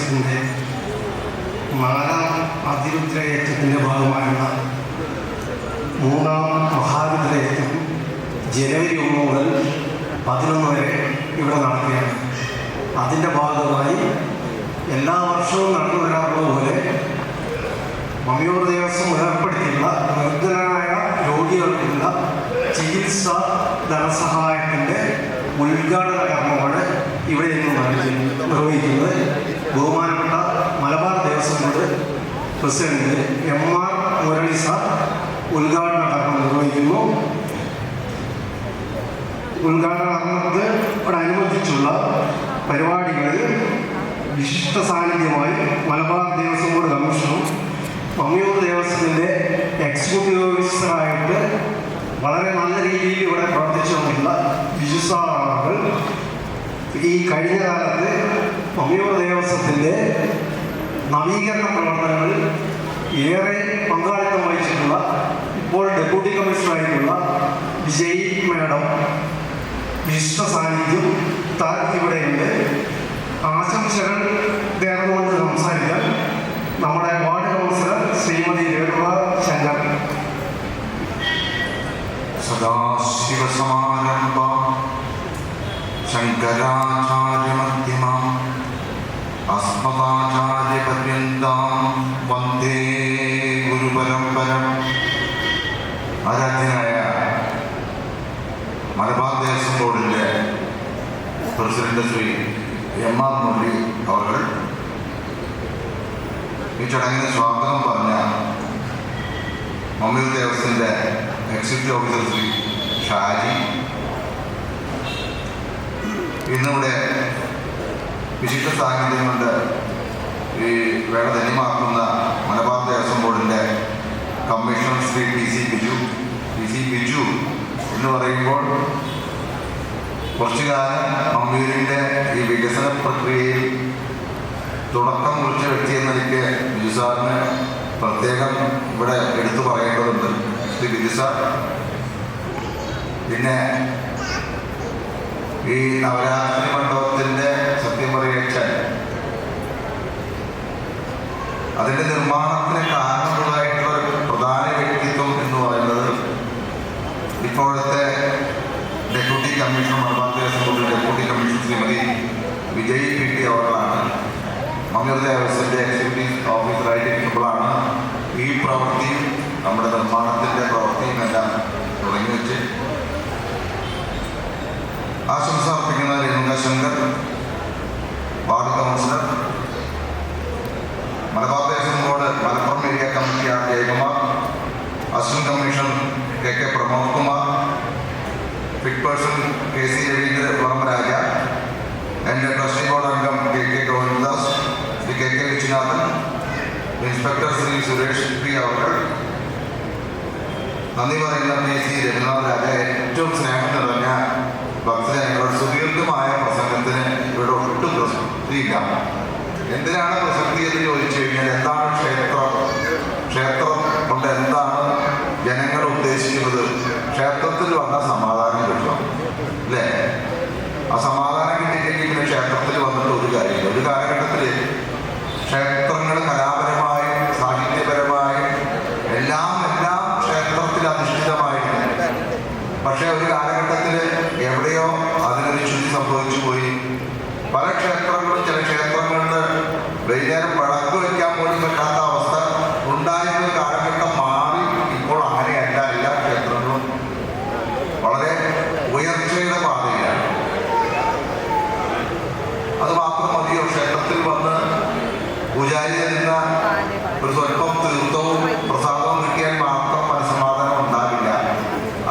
ദേവസ്വത്തിൻ്റെ 4ാം അതിരുദ്രയജ്ഞത്തിൻ്റെ ഭാഗമായുള്ള 3ാം മഹാരുദ്രയജ്ഞം ജനുവരി 1 മുതൽ 11 വരെ ഇവിടെ നടക്കുകയാണ്. അതിൻ്റെ ഭാഗമായി എല്ലാ വർഷവും നടന്നു വരാറുള്ള പോലെ മമ്മിയൂർ ദേവസ്വം ഏർപ്പെടുത്തിയുള്ള നിർധനരായ രോഗികൾക്കുള്ള ചികിത്സ ധനസഹായത്തിൻ്റെ ഉദ്ഘാടന കർമ്മമാണ് ഇവിടെ നിന്ന് നിർവഹിക്കുന്നത്. ബഹുമാനപ്പെട്ട Malabar Devaswom board president MR Murali sir ഉദ്ഘാടന കർമ്മം നിർവഹിക്കുന്നു. ഉദ്ഘാടന കർമ്മത്തോടനുബന്ധിച്ചുള്ള പരിപാടികളിൽ വിശിഷ്ട സാന്നിധ്യമായി മലബാർ ദേവസ്വം ബോർഡ് കമ്മീഷണറും മമ്മിയൂർ ദേവസ്വത്തിൻ്റെ എക്സിക്യൂട്ടീവ് ഓഫീസറായിട്ട് വളരെ നല്ല രീതിയിൽ ഇവിടെ പ്രവർത്തിച്ചു വന്നിട്ടുള്ള ബിജു സാറുകൾ ഈ കഴിഞ്ഞ കാലത്ത് മമ്മിയൂർ ദേവസ്വത്തിൻ്റെ നവീകരണ പ്രവർത്തനങ്ങളിൽ ഏറെ പങ്കാളിത്തം വഹിച്ചിട്ടുള്ള ഇപ്പോൾ ഡെപ്യൂട്ടി കമ്മീഷണറായിട്ടുള്ള വിജയ് മാഡം വിശിഷ്ട സാന്നിധ്യം ഇവിടെയുണ്ട്. ആശംസകൾ നേർന്നുകൊണ്ട് സംസാരിക്കാൻ നമ്മുടെ വാർഡ് കൗൺസിലർ ശ്രീമതി രേണുക ശങ്കർ. സദാശിവസമാരംഭ ശങ്കരാചാര്യമധ്യമം അസ്മദാചാര്യപര്യന്താം വന്ദേ ഗുരുപരമ്പരം. ആരാധ്യനായ മലബാർ ദേവസ്വം ബോർഡിൻ്റെ പ്രസിഡന്റ് ശ്രീ MR മുരളി അവർ ഈ ചടങ്ങിന് സ്വാഗതം പറഞ്ഞ മമ്മിയൂർ ദേവസ്വത്തിൻ്റെ എക്സിക്യൂട്ടീവ് ഓഫീസർ ശ്രീ ഷാജി, ഇന്നിവിടെ വിശിഷ്ട സാന്നിധ്യം കൊണ്ട് ഈ വേള ധന്യമാക്കുന്ന മലബാർ ദേവസ്വം ബോർഡിൻ്റെ കമ്മീഷണർ ശ്രീ PC ബിജു എന്ന് പറയുമ്പോൾ കുറച്ചു കാലം മമ്മിയൂരിൻ്റെ ഈ വികസന പ്രക്രിയയിൽ തുടക്കം കുറിച്ച വ്യക്തി എന്ന നിലയ്ക്ക് ബിജു സാറിന് പ്രത്യേകം ഇവിടെ എടുത്തു പറയേണ്ടതുണ്ട്. ശ്രീ ബിജു സാർ പിന്നെ ഈ നവരാത്രി മണ്ഡപത്തിൻ്റെ സത്യം പറയച്ചാൽ അതിൻ്റെ നിർമ്മാണത്തിന് കാരണമുള്ളതായിട്ടുള്ള ഒരു പ്രധാന വ്യക്തിത്വം എന്ന് പറയുന്നത് ഇപ്പോഴത്തെ deputy commissioner Malabar Devaswom board deputy commissioner Shrimati Vijay PT അവர்களാണ്. മമ്മിയൂർ ദേവസ്വത്തിൻ്റെ എക്സിക്യൂട്ടീവ് ഓഫീസറായിട്ടിരിക്കുമ്പോഴാണ് ഈ പ്രവൃത്തിയും നമ്മുടെ നിർമ്മാണത്തിൻ്റെ പ്രവൃത്തിയും എല്ലാം തുടങ്ങി വെച്ച് ആശംസ അർപ്പിക്കുന്ന Renuka Shankar, ward councillor, Malabar Devaswom board Malappuram area committee R Jayakumar, assistant commissioner KK Pramod Kumar, fit person KC Raveendra Varmaraja, എൻ്റെ ട്രസ്റ്റി ബോർഡ് അംഗം KK Govindadas, Shri KK Viswanathan, inspector Shri Suresh P അവർ, നന്ദി പറയുന്ന PC രഘുനാഥ് രാജ, ഏറ്റവും സ്നേഹം നിറഞ്ഞ ഭക്തജനങ്ങളുടെ സുദീർഘമായ പ്രസംഗത്തിന് ഇവിടെ ഒട്ടും പ്രസക്തിയില്ല. എന്തിനാണ് പ്രസക്തി എന്ന് ചോദിച്ചു കഴിഞ്ഞാൽ എന്താണ് ക്ഷേത്രം കൊണ്ട് എന്താണ് ജനങ്ങൾ ഉദ്ദേശിക്കുന്നത്? ക്ഷേത്രത്തിൽ വന്ന സമാധാനം കിട്ടും അല്ലേ? ആ സമാധാനം കിട്ടിയില്ലെങ്കിൽ പിന്നെ ക്ഷേത്രത്തിൽ വന്നിട്ട് ഒരു കാര്യമില്ല. ഒരു കാലഘട്ടത്തിൽ ക്ഷേത്രങ്ങൾ കലാപരമായും സാഹിത്യപരമായും എല്ലാം ക്ഷേത്രത്തിൽ അധിഷ്ഠിതമായിരുന്നു. പക്ഷേ ഒരു കാലഘട്ടത്തിൽ എവിടെയോ അതിനൊരു ശുദ്ധി സംഭവിച്ചു പോയി. പല ക്ഷേത്രങ്ങളും ചില ക്ഷേത്രങ്ങളിൽ വൈകുന്നേരം വിളക്ക് വയ്ക്കാൻ പോലും പറ്റാത്ത അവസ്ഥ ഉണ്ടായിരുന്ന കാലഘട്ടം മാറി. ഇപ്പോൾ അങ്ങനെയല്ല. എല്ലാ ക്ഷേത്രങ്ങളും വളരെ ഉയർച്ചയുടെ പാതയിലാണ്. അത് മാത്രം മതിയോ? ക്ഷേത്രത്തിൽ വന്ന് പൂജാരി തരുന്ന ഒരു സ്വല്പം തീർത്ഥവും പ്രസാദവും കിട്ടിയാൽ മാത്രം മനസ്സമാധാനം ഉണ്ടാവില്ല.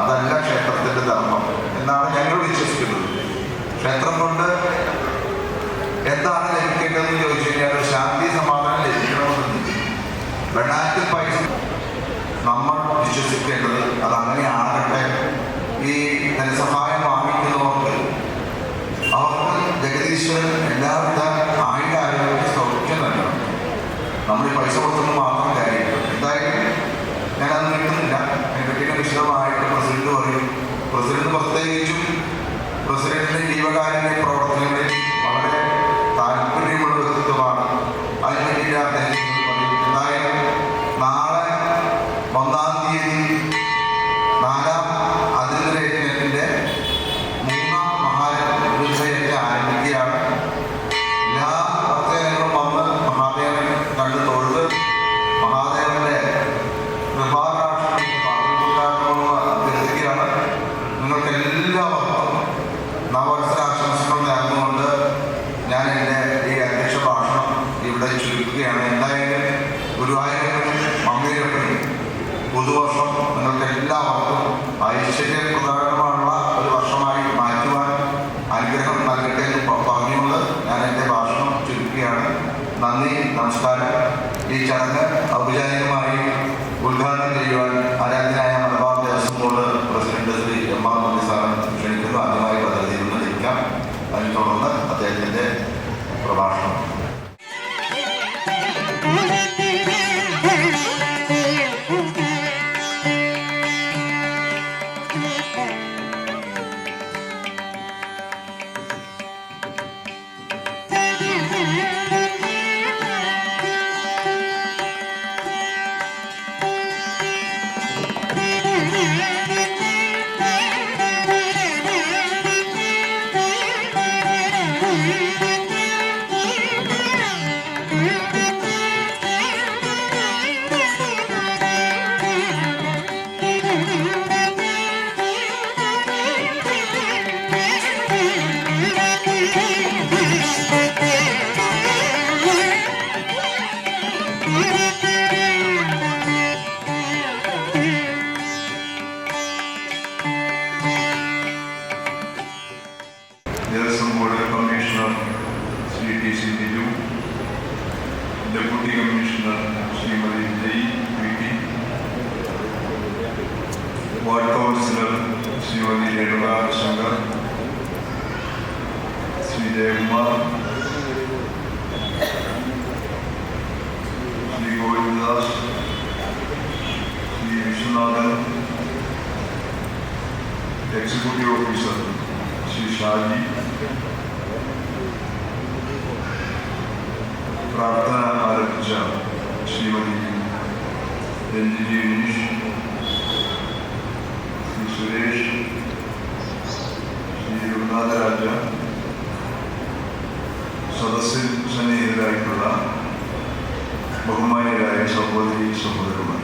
അതല്ല ക്ഷേത്രത്തിൻ്റെ ധർമ്മം എന്നാണ് ഞങ്ങൾ വിശ്വസിക്കുന്നത്. ക്ഷേത്രം കൊണ്ട് എന്താണ് ലഭിക്കേണ്ടതെന്ന് ചോദിച്ചു കഴിഞ്ഞാൽ ഒരു ശാന്തി സമാധാനം ലഭിക്കണമെന്ന് വെണ്ണാറ്റിൽ പൈസ നമ്മൾ വിശ്വസിക്കേണ്ടത് അതങ്ങനെ ആകട്ടെ. ഈ ധനസഹായം വാങ്ങിക്കുന്നവർക്ക് അവർക്ക് ജഗദീശ്വരൻ എല്ലാവിധ ആരോഗ്യ സൗഖ്യം നൽകണം. നമ്മൾ ഈ പൈസ കൊടുത്തൊന്നും മാത്രം കാര്യമില്ല. എന്തായാലും ഞാനത് കിട്ടുന്നില്ല. അതിനെപ്പറ്റി വിശദമായിട്ട് പ്രസിഡന്റ് പറയും. പ്രസിഡന്റ് പ്രത്യേകിച്ചും പ്രസിഡന്റിന്റെ ജീവകാരുണ്യ പ്രവർത്തനങ്ങളിൽ വളരെ താല്പര്യമുള്ള വ്യക്തിത്വമാണ്. എല്ലാവർക്കും നവവത്സരാശംസകൾ നേർന്നുകൊണ്ട് ഞാൻ എൻ്റെ ഈ അധ്യക്ഷ ഭാഷണം ഇവിടെ ചുരുക്കുകയാണ്. എന്തായാലും ഗുരുവായൂരപ്പനും മമ്മൂരപ്പനും പുതുവർഷം നിങ്ങൾക്ക് എല്ലാവർക്കും ഐശ്വര്യപ്രദാനമുള്ള ഒരു വർഷമായി മാറ്റുവാൻ അനുഗ്രഹം നൽകട്ടെ എന്ന് പറഞ്ഞുകൊണ്ട് ഞാൻ എൻ്റെ ഭാഷണം ചുരുക്കുകയാണ്. നന്ദി, നമസ്കാരം. ഈ ചടങ്ങ് ഔപചാരികമായി ഉദ്ഘാടനം ചെയ്യുവാൻ ആരാധനായ Malabar Devaswom board president Shri M R മന്ത്രി സാറിന് ക്ഷണിക്കുന്നു. ആദ്യമായി പദ്ധതിയിൽ നിന്ന് ലഭിക്കാം. അതിനെ തുടർന്ന് അദ്ദേഹത്തിൻ്റെ പ്രഭാഷണം. Devaswom board commissioner Shri T C Biju, deputy commissioner Shrimati Jay V T, ward councillor Shrimati Renuka Shankar, Shri Jayakumar, Shri Govindadas, Shri Viswanathan, executive officer Shri Shaji, പ്രാർത്ഥന ആരംഭിച്ച ശ്രീമതി രഞ്ജിനി വിനീഷ്, ശ്രീ സുരേഷ്, ശ്രീ രഘുനാഥരാജ, സദസ്സിൽ സന്നിഹിതരായിട്ടുള്ള ബഹുമാന്യരായ സഹോദരി സഹോദരന്മാർ,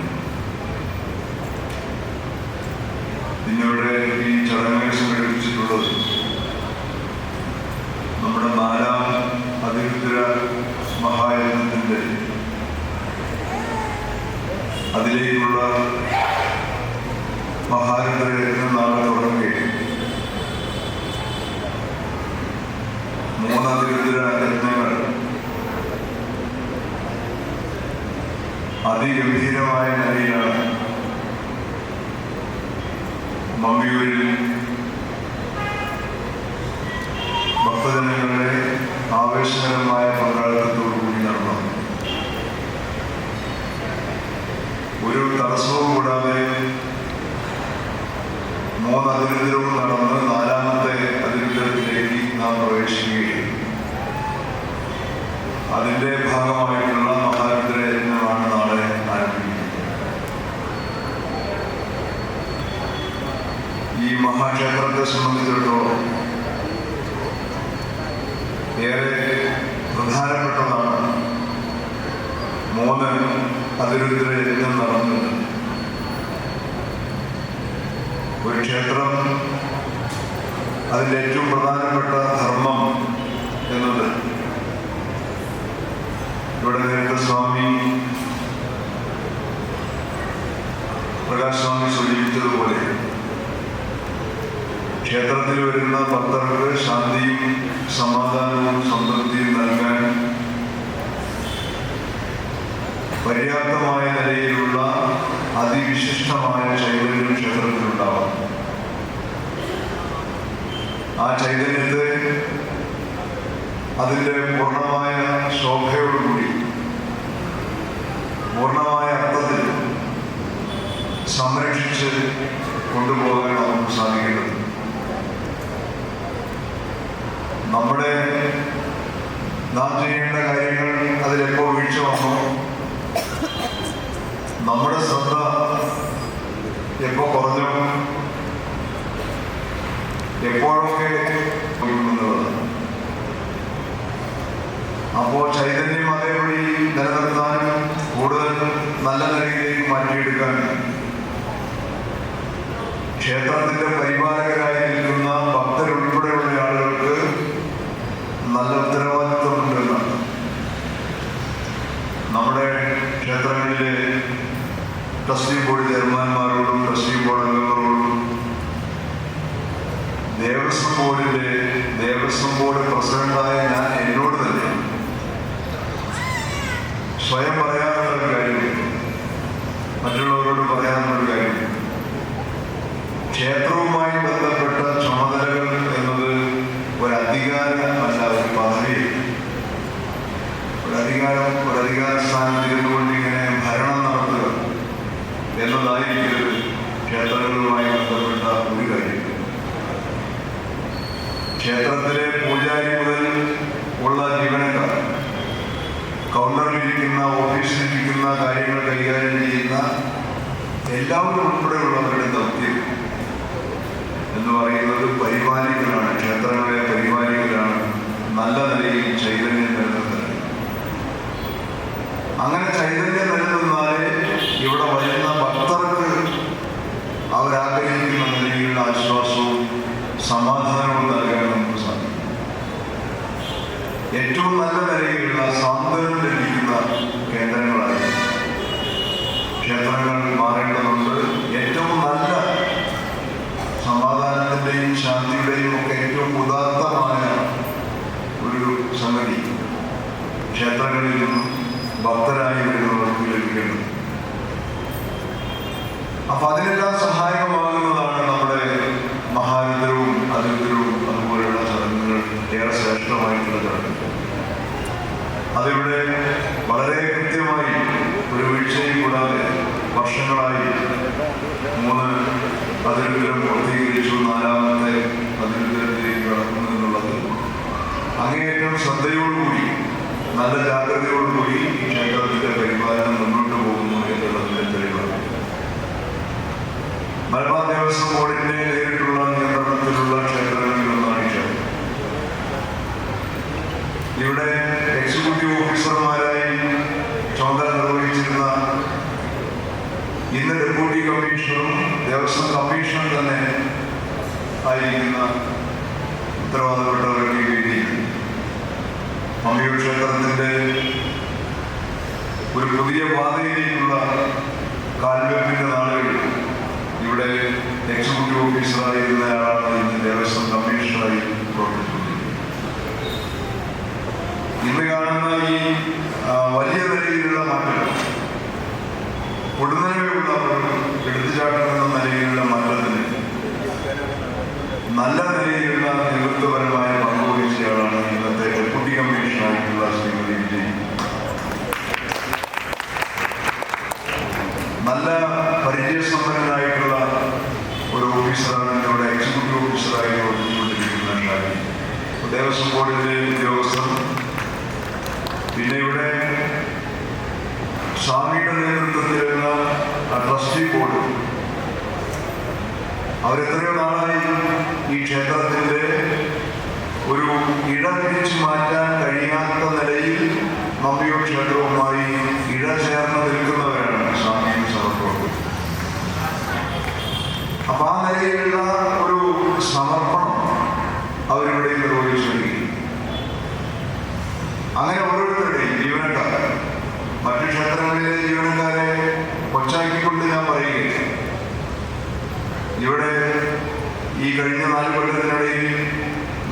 ഇന്നിവിടെ ഈ ചടങ്ങ് സംഘടിപ്പിച്ചിട്ടുള്ളത് നമ്മുടെ 4ാം അതിരുദ്ര മഹായജ്ഞത്തിൻ്റെ അതിലേക്കുള്ള മഹാരുദ്രയജ്ഞം നാളെ തുടങ്ങുകയും 3 അതിരുദ്ര യജ്ഞങ്ങൾ അതിഗംഭീരമായ നിലയിലാണ് മമ്മിയൂരിൽ ഭക്തജനങ്ങളുടെ ആവേശകരമായ പങ്കാളിത്തത്തോടുകൂടി നടന്നു. ഒരു തടസ്സവും കൂടാതെ 3 അതിരുദ്രവും നടന്ന് 4ാമത്തെ അതിരുദ്രത്തിലേക്ക് നാം പ്രവേശിക്കുകയും അതിൻ്റെ ഭാഗമായിട്ടുള്ള മഹാരുദ്രയജ്ഞമാണ് നാളെ ആരംഭിക്കുന്നത്. ഈ മഹാക്ഷേത്രത്തെ സംബന്ധിച്ചിടത്തോളം ഏറെ പ്രധാനപ്പെട്ടതാണ് 3 അതിരുദ്ര യജ്ഞം നടന്നത്. ഒരു ക്ഷേത്രം അതിൻ്റെ ഏറ്റവും പ്രധാനപ്പെട്ട ധർമ്മം എന്നത് ഇവിടെ നേരത്തെ സ്വാമി പ്രകാശ് സ്വാമി സൂചിപ്പിച്ചതുപോലെ ക്ഷേത്രത്തിൽ വരുന്ന ഭക്തർക്ക് ശാന്തിയും സമാധാനവും സംതൃപ്തിയും നൽകാൻ പര്യാപ്തമായ നിലയിലുള്ള അതിവിശിഷ്ടമായ ചൈതന്യം ക്ഷേത്രത്തിലുണ്ടാവും. ആ ചൈതന്യത്തെ അതിൻ്റെ പൂർണ്ണമായ ശോഭയോടുകൂടി പൂർണ്ണമായ അർത്ഥത്തിൽ സംരക്ഷിച്ച് കൊണ്ടുപോകാൻ നമുക്ക് സാധിക്കുന്നത്. നമ്മുടെ നാം ചെയ്യേണ്ട കാര്യങ്ങൾ അതിലെപ്പോൾ വീഴ്ച വന്നോ, നമ്മുടെ ശ്രദ്ധ എപ്പോൾ കുറഞ്ഞോ, എപ്പോഴൊക്കെ പോയിട്ടുള്ളത്. അപ്പോൾ ചൈതന്യം അതേപടി നിലനിർത്താനും കൂടുതൽ നല്ല നിലയിലേക്ക് മാറ്റിയെടുക്കാനും ക്ഷേത്രത്തിന്റെ പരിപാലകരായി നിൽക്കുന്ന ദേവസ്വം ബോർഡ് പ്രസിഡന്റായ ഞാൻ എന്നോട് തന്നെ സ്വയം പറയാനുള്ളൊരു കാര്യം, മറ്റുള്ളവരോട് പറയാനുള്ളൊരു കാര്യം, ക്ഷേത്രവുമായി ബന്ധപ്പെട്ട ചുമതലകൾ എന്നത് ഒരു അധികാരമല്ല, ഒരു പദവി, ഒരു അധികാര സ്ഥാനത്ത് ഇരുന്നുകൊണ്ട് ഇങ്ങനെ ഭരണം നടത്തുക എന്നതായിരിക്കും ക്ഷേത്രങ്ങളുമായി ബന്ധപ്പെട്ട ഒരു കാര്യം. ക്ഷേത്രത്തിലെ പൂജാരി മുതൽ ഉള്ള ജീവനക്കാർ, കൗണ്ടറിലിരിക്കുന്ന, ഓഫീസിലിരിക്കുന്ന, കാര്യങ്ങൾ കൈകാര്യം ചെയ്യുന്ന എല്ലാവരും ഉൾപ്പെടെയുള്ളവരുടെ ദൗത്യം എന്ന് പറയുന്നത് പരിപാലിക്കലാണ്, ക്ഷേത്രങ്ങളെ പരിപാലിക്കലാണ്, നല്ല നിലയിൽ ചൈതന്യം നിലനിർത്തുന്നത്. അങ്ങനെ ചൈതന്യം നിലനിന്നാലേ ഇവിടെ വരുന്ന ഭക്തർക്ക് അവരാഗ്രഹിക്കുന്ന നിലയിലുള്ള ആശ്വാസവും സമാധാനവും നൽകാൻ നമുക്ക് സാധിക്കും. ഏറ്റവും നല്ല നിലയിലുള്ള സാന്ത്വനം ലഭിക്കുന്ന കേന്ദ്രങ്ങളായി ക്ഷേത്രങ്ങൾ മാറേണ്ടതുണ്ട്. ഏറ്റവും നല്ല സമാധാനത്തിൻ്റെയും ശാന്തിയുടെയും ഒക്കെ ഏറ്റവും ഉദാത്തമായ ഒരു സംഗതി ക്ഷേത്രങ്ങളിൽ നിന്നും ഭക്തരായി വരുന്നവർക്ക് ലഭിക്കുന്നു. അപ്പൊ അതിനെല്ലാം സഹായകമാകുന്നതാണ് നമ്മുടെ മഹാരുദ്രവും അതിരുദ്രവും അതുപോലെയുള്ള ചടങ്ങുകൾ, ഏറെ ശ്രേഷ്ഠമായിട്ടുള്ള ചടങ്ങുകൾ. അതിവിടെ വളരെ കൃത്യമായി ഒരു വീഴ്ചയും കൂടാതെ വർഷങ്ങളായി 3 അതിരുദ്രം പൂർത്തീകരിച്ചു, 4ാമത്തെ അതിരുദ്രത്തിലേക്ക് കടക്കുന്നു എന്നുള്ളത് അങ്ങേയറ്റം ശ്രദ്ധയോടുകൂടി, നല്ല ജാഗ്രതയോടുകൂടി ഈ ക്ഷേത്രത്തിന്റെ പരിപാലനം മുന്നോട്ട് പോകുന്നു എന്നുള്ളതിന്റെ തെളിവാണ്. മലബാർ ദേവസ്വം ബോർഡിന്റെ നേരിട്ടുള്ള നിയന്ത്രണത്തിലുള്ള ക്ഷേത്രങ്ങളിലൊന്നാണ് ഈ ക്ഷേത്രം. ഇവിടെ എക്സിക്യൂട്ടീവ് ഓഫീസർമാരായി ചുമതല നിർവഹിച്ചിരുന്ന, ഇന്ന് ഡെപ്യൂട്ടി കമ്മീഷണറും ദേവസ്വം കമ്മീഷണർ തന്നെ ആയിരിക്കുന്ന ഉത്തരവാദപ്പെട്ടവർക്ക് ഈ വേദിയിൽ മമ്മിയൂർ ക്ഷേത്രത്തിന്റെ ഒരു പുതിയ പാതയിലേക്കുള്ള കാൽവെപ്പിന്റെ നാളുകളിൽ ഇവിടെ എക്സിക്യൂട്ടീവ് ഓഫീസറായിരുന്ന ആളാണ് ഇന്ന് ദേവസ്വം കമ്മീഷണറായി പ്രവർത്തിച്ചുകൊണ്ടിരിക്കുന്നത്. ഇന്ന് കാണുന്ന ഈ വലിയ നിലയിലുള്ള മാറ്റം, പൊടുന്നനെയുള്ള ഒരു എടുത്തുചാട്ടം എന്ന നിലയിലുള്ള മാറ്റത്തിന് നല്ല നിലയിലുള്ള നേതൃത്വപരമായ പങ്കുവഹിച്ചയാളാണ് ഇന്നത്തെ ഡെപ്യൂട്ടി കമ്മീഷണറായിട്ടുള്ള ശ്രീമതി വിജയ്. നല്ല പരിചയസമ്പന്നനായിട്ടുള്ള ഒരു ഓഫീസറാണ് ഇവിടെ എക്സിക്യൂട്ടീവ് ഓഫീസറായി പ്രവർത്തിച്ചുകൊണ്ടിരിക്കുന്ന ഷാജി. ദേവസ്വം ബോർഡിന്റെ ഉദ്യോഗസ്ഥർ, പിന്നെ ഇവിടെ സ്വാമിയുടെ നേതൃത്വത്തിലുള്ള ട്രസ്റ്റി ബോർഡ്, അവരെത്രയോ നാളായി ഈ ക്ഷേത്രത്തിന്റെ ഒരു ഇടപിടിച്ചു മാറ്റാൻ കഴിയാത്ത നിലയിൽ മമ്മിയൂർ ക്ഷേത്രവുമായി ഇഴചേർന്ന് നിൽക്കുന്നവരാണ് സ്വാമിയും സമർപ്പവും. അപ്പൊ ആ നിലയിലുള്ള ഒരു സമർപ്പണം അവരിവിടെ നിർവഹിച്ചിരിക്കും. അങ്ങനെ ഓരോരുത്തരുടെയും ജീവനക്കാർ, മറ്റു ക്ഷേത്രങ്ങളിലെ ജീവനക്കാരെ കൊച്ചാക്കിക്കൊണ്ട് ഞാൻ പറയുകയില്ല. ഇവിടെ ഈ കഴിഞ്ഞ 4 കൊല്ലത്തിനിടയിൽ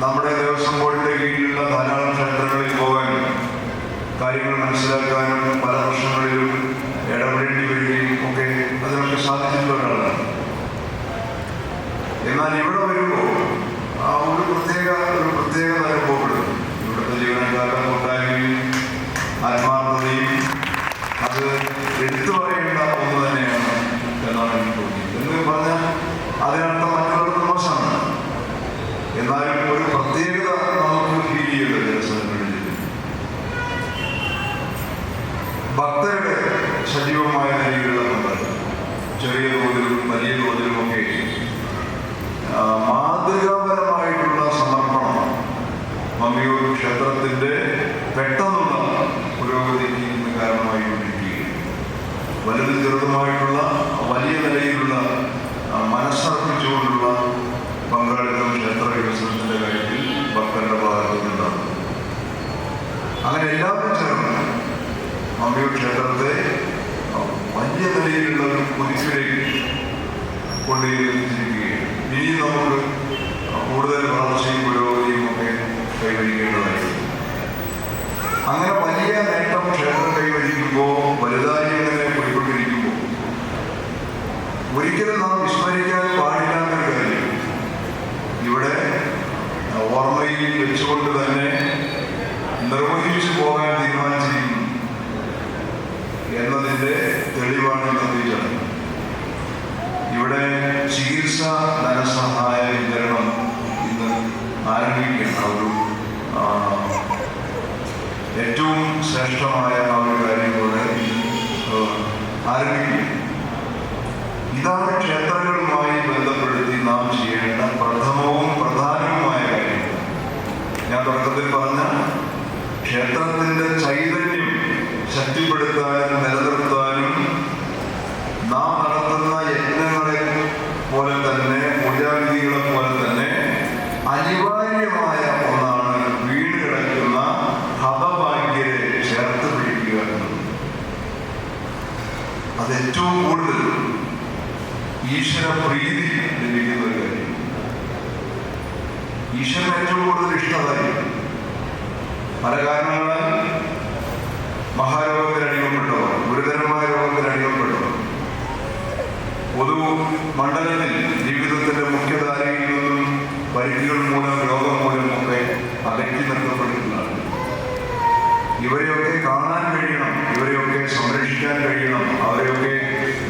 നമ്മുടെ ദേവസ്വം ബോർഡിന്റെ കീഴിലുള്ള ധാരാളം ക്ഷേത്രങ്ങളിൽ പോകാനും കാര്യങ്ങൾ മനസ്സിലാക്കാനും പല പ്രശ്നങ്ങളിലും ഇടപെടേണ്ടി വരികയും ഒക്കെ അതിനൊക്കെ സാധിച്ചിട്ടുള്ളവരാണ്. എന്നാൽ ഇവിടെ വരുമ്പോൾ ഒരു പ്രത്യേക അനുഭവപ്പെടും. ഇവിടുത്തെ ജീവനക്കാരുടെ കൂട്ടായ്മയും ആത്മാർത്ഥതയും അത് എടുത്തു പറയേണ്ട ഒന്ന് തന്നെയാണ് എന്നാണ് എനിക്ക് തോന്നിയത്. എന്ന് പറഞ്ഞാൽ അതിനർത്ഥം മറ്റുള്ളവർക്ക് മോശമാണ്, എന്നാലും ഒരു പ്രത്യേകത നമുക്ക് ഫീൽ ചെയ്യുന്നത് ദേവസ്വങ്ങളിൽ ഭക്തരുടെ സജീവമായ നിലയിലുള്ള പങ്കാളിത്തം, ചെറിയ തോതിലും വലിയ തോതിലുമൊക്കെ മാതൃകാപരമായിട്ടുള്ള സമർപ്പണമാണ് മമ്മിയൂർ ക്ഷേത്രത്തിന്റെ പെട്ടെന്നുള്ള പുരോഗതിക്ക് ഇന്ന് കാരണമായിക്കൊണ്ടിരിക്കുകയാണ്. വലുതും ചെറുതുമായിട്ടുള്ള വലിയ നിലയിലുള്ള മനസ്സർപ്പിച്ചുകൊണ്ടുള്ള പങ്കാളിത്തം ക്ഷേത്ര വികസനത്തിന്റെ കാര്യത്തിൽ ഭക്തരുടെ ഭാഗത്തു നിന്നുണ്ടാകും. അങ്ങനെ എല്ലാവരും ചേർന്ന് മമ്മിയൂർ ക്ഷേത്രത്തെ വലിയ നിലയിലുള്ള ഒരു കുതിപ്പിലേക്ക് കൊണ്ടുപോയിരിക്കുകയാണ്. ഇനി നമുക്ക് കൂടുതൽ ഓർമ്മയിൽ വെച്ചുകൊണ്ട് തന്നെ നിർവഹിച്ചു പോകാൻ തീരുമാനിച്ചിരിക്കുന്നു എന്നതിൻ്റെ തെളിവാണ് ഇന്നത്തെ ചടങ്ങ്. ഇവിടെ ചികിത്സ ധനസഹായ വിതരണം ഇന്ന് ആരംഭിക്കുന്ന ഒരു ഏറ്റവും ശ്രേഷ്ഠമായ ആ ഒരു കാര്യം കൂടെ ആരംഭിക്കും. ഇതാണ് ക്ഷേത്രങ്ങളുമായി ബന്ധപ്പെടുത്തി നാം ചെയ്യേണ്ട പ്രഥമവും പ്രധാനവുമായ കാര്യം. ഞാൻ തുടക്കത്തിൽ പറഞ്ഞ ക്ഷേത്രത്തിൻ്റെ ചൈതന്യം ശക്തിപ്പെടുത്താനും നിലനിർത്താനും നാം നടത്തുന്ന യജ്ഞങ്ങളെ പോലെ തന്നെ പൂജാവിധികളെ പോലെ തന്നെ അനിവാര്യമായ ഒന്നാണ് വീണ് കിടക്കുന്ന ഹതഭാഗ്യരെ ചേർത്ത് പിടിക്കുക എന്നത്. അത് ഏറ്റവും കൂടുതൽ ഈശ്വര പ്രീതി ലഭിക്കുന്ന ഒരു കാര്യം. ഈശ്വരൻ ഏറ്റവും കൂടുതൽ ഇഷ്ടമായിരിക്കും. പല കാരണങ്ങളാൽ മഹാരോഗത്തിൽ അടിമപ്പെട്ടവർ, ഗുരുതരമായ രോഗത്തിൽ അടിമപ്പെട്ടവർ, പൊതു മണ്ഡലത്തിൽ ജീവിതത്തിന്റെ മുഖ്യധാരയിൽ നിന്നും പരിധികൾ മൂലം രോഗം മൂലമൊക്കെ അകറ്റി നിർത്തപ്പെട്ടിട്ടുള്ളതാണ്. ഇവരെയൊക്കെ കാണാൻ കഴിയണം, ഇവരെയൊക്കെ സംരക്ഷിക്കാൻ കഴിയണം, അവരെയൊക്കെ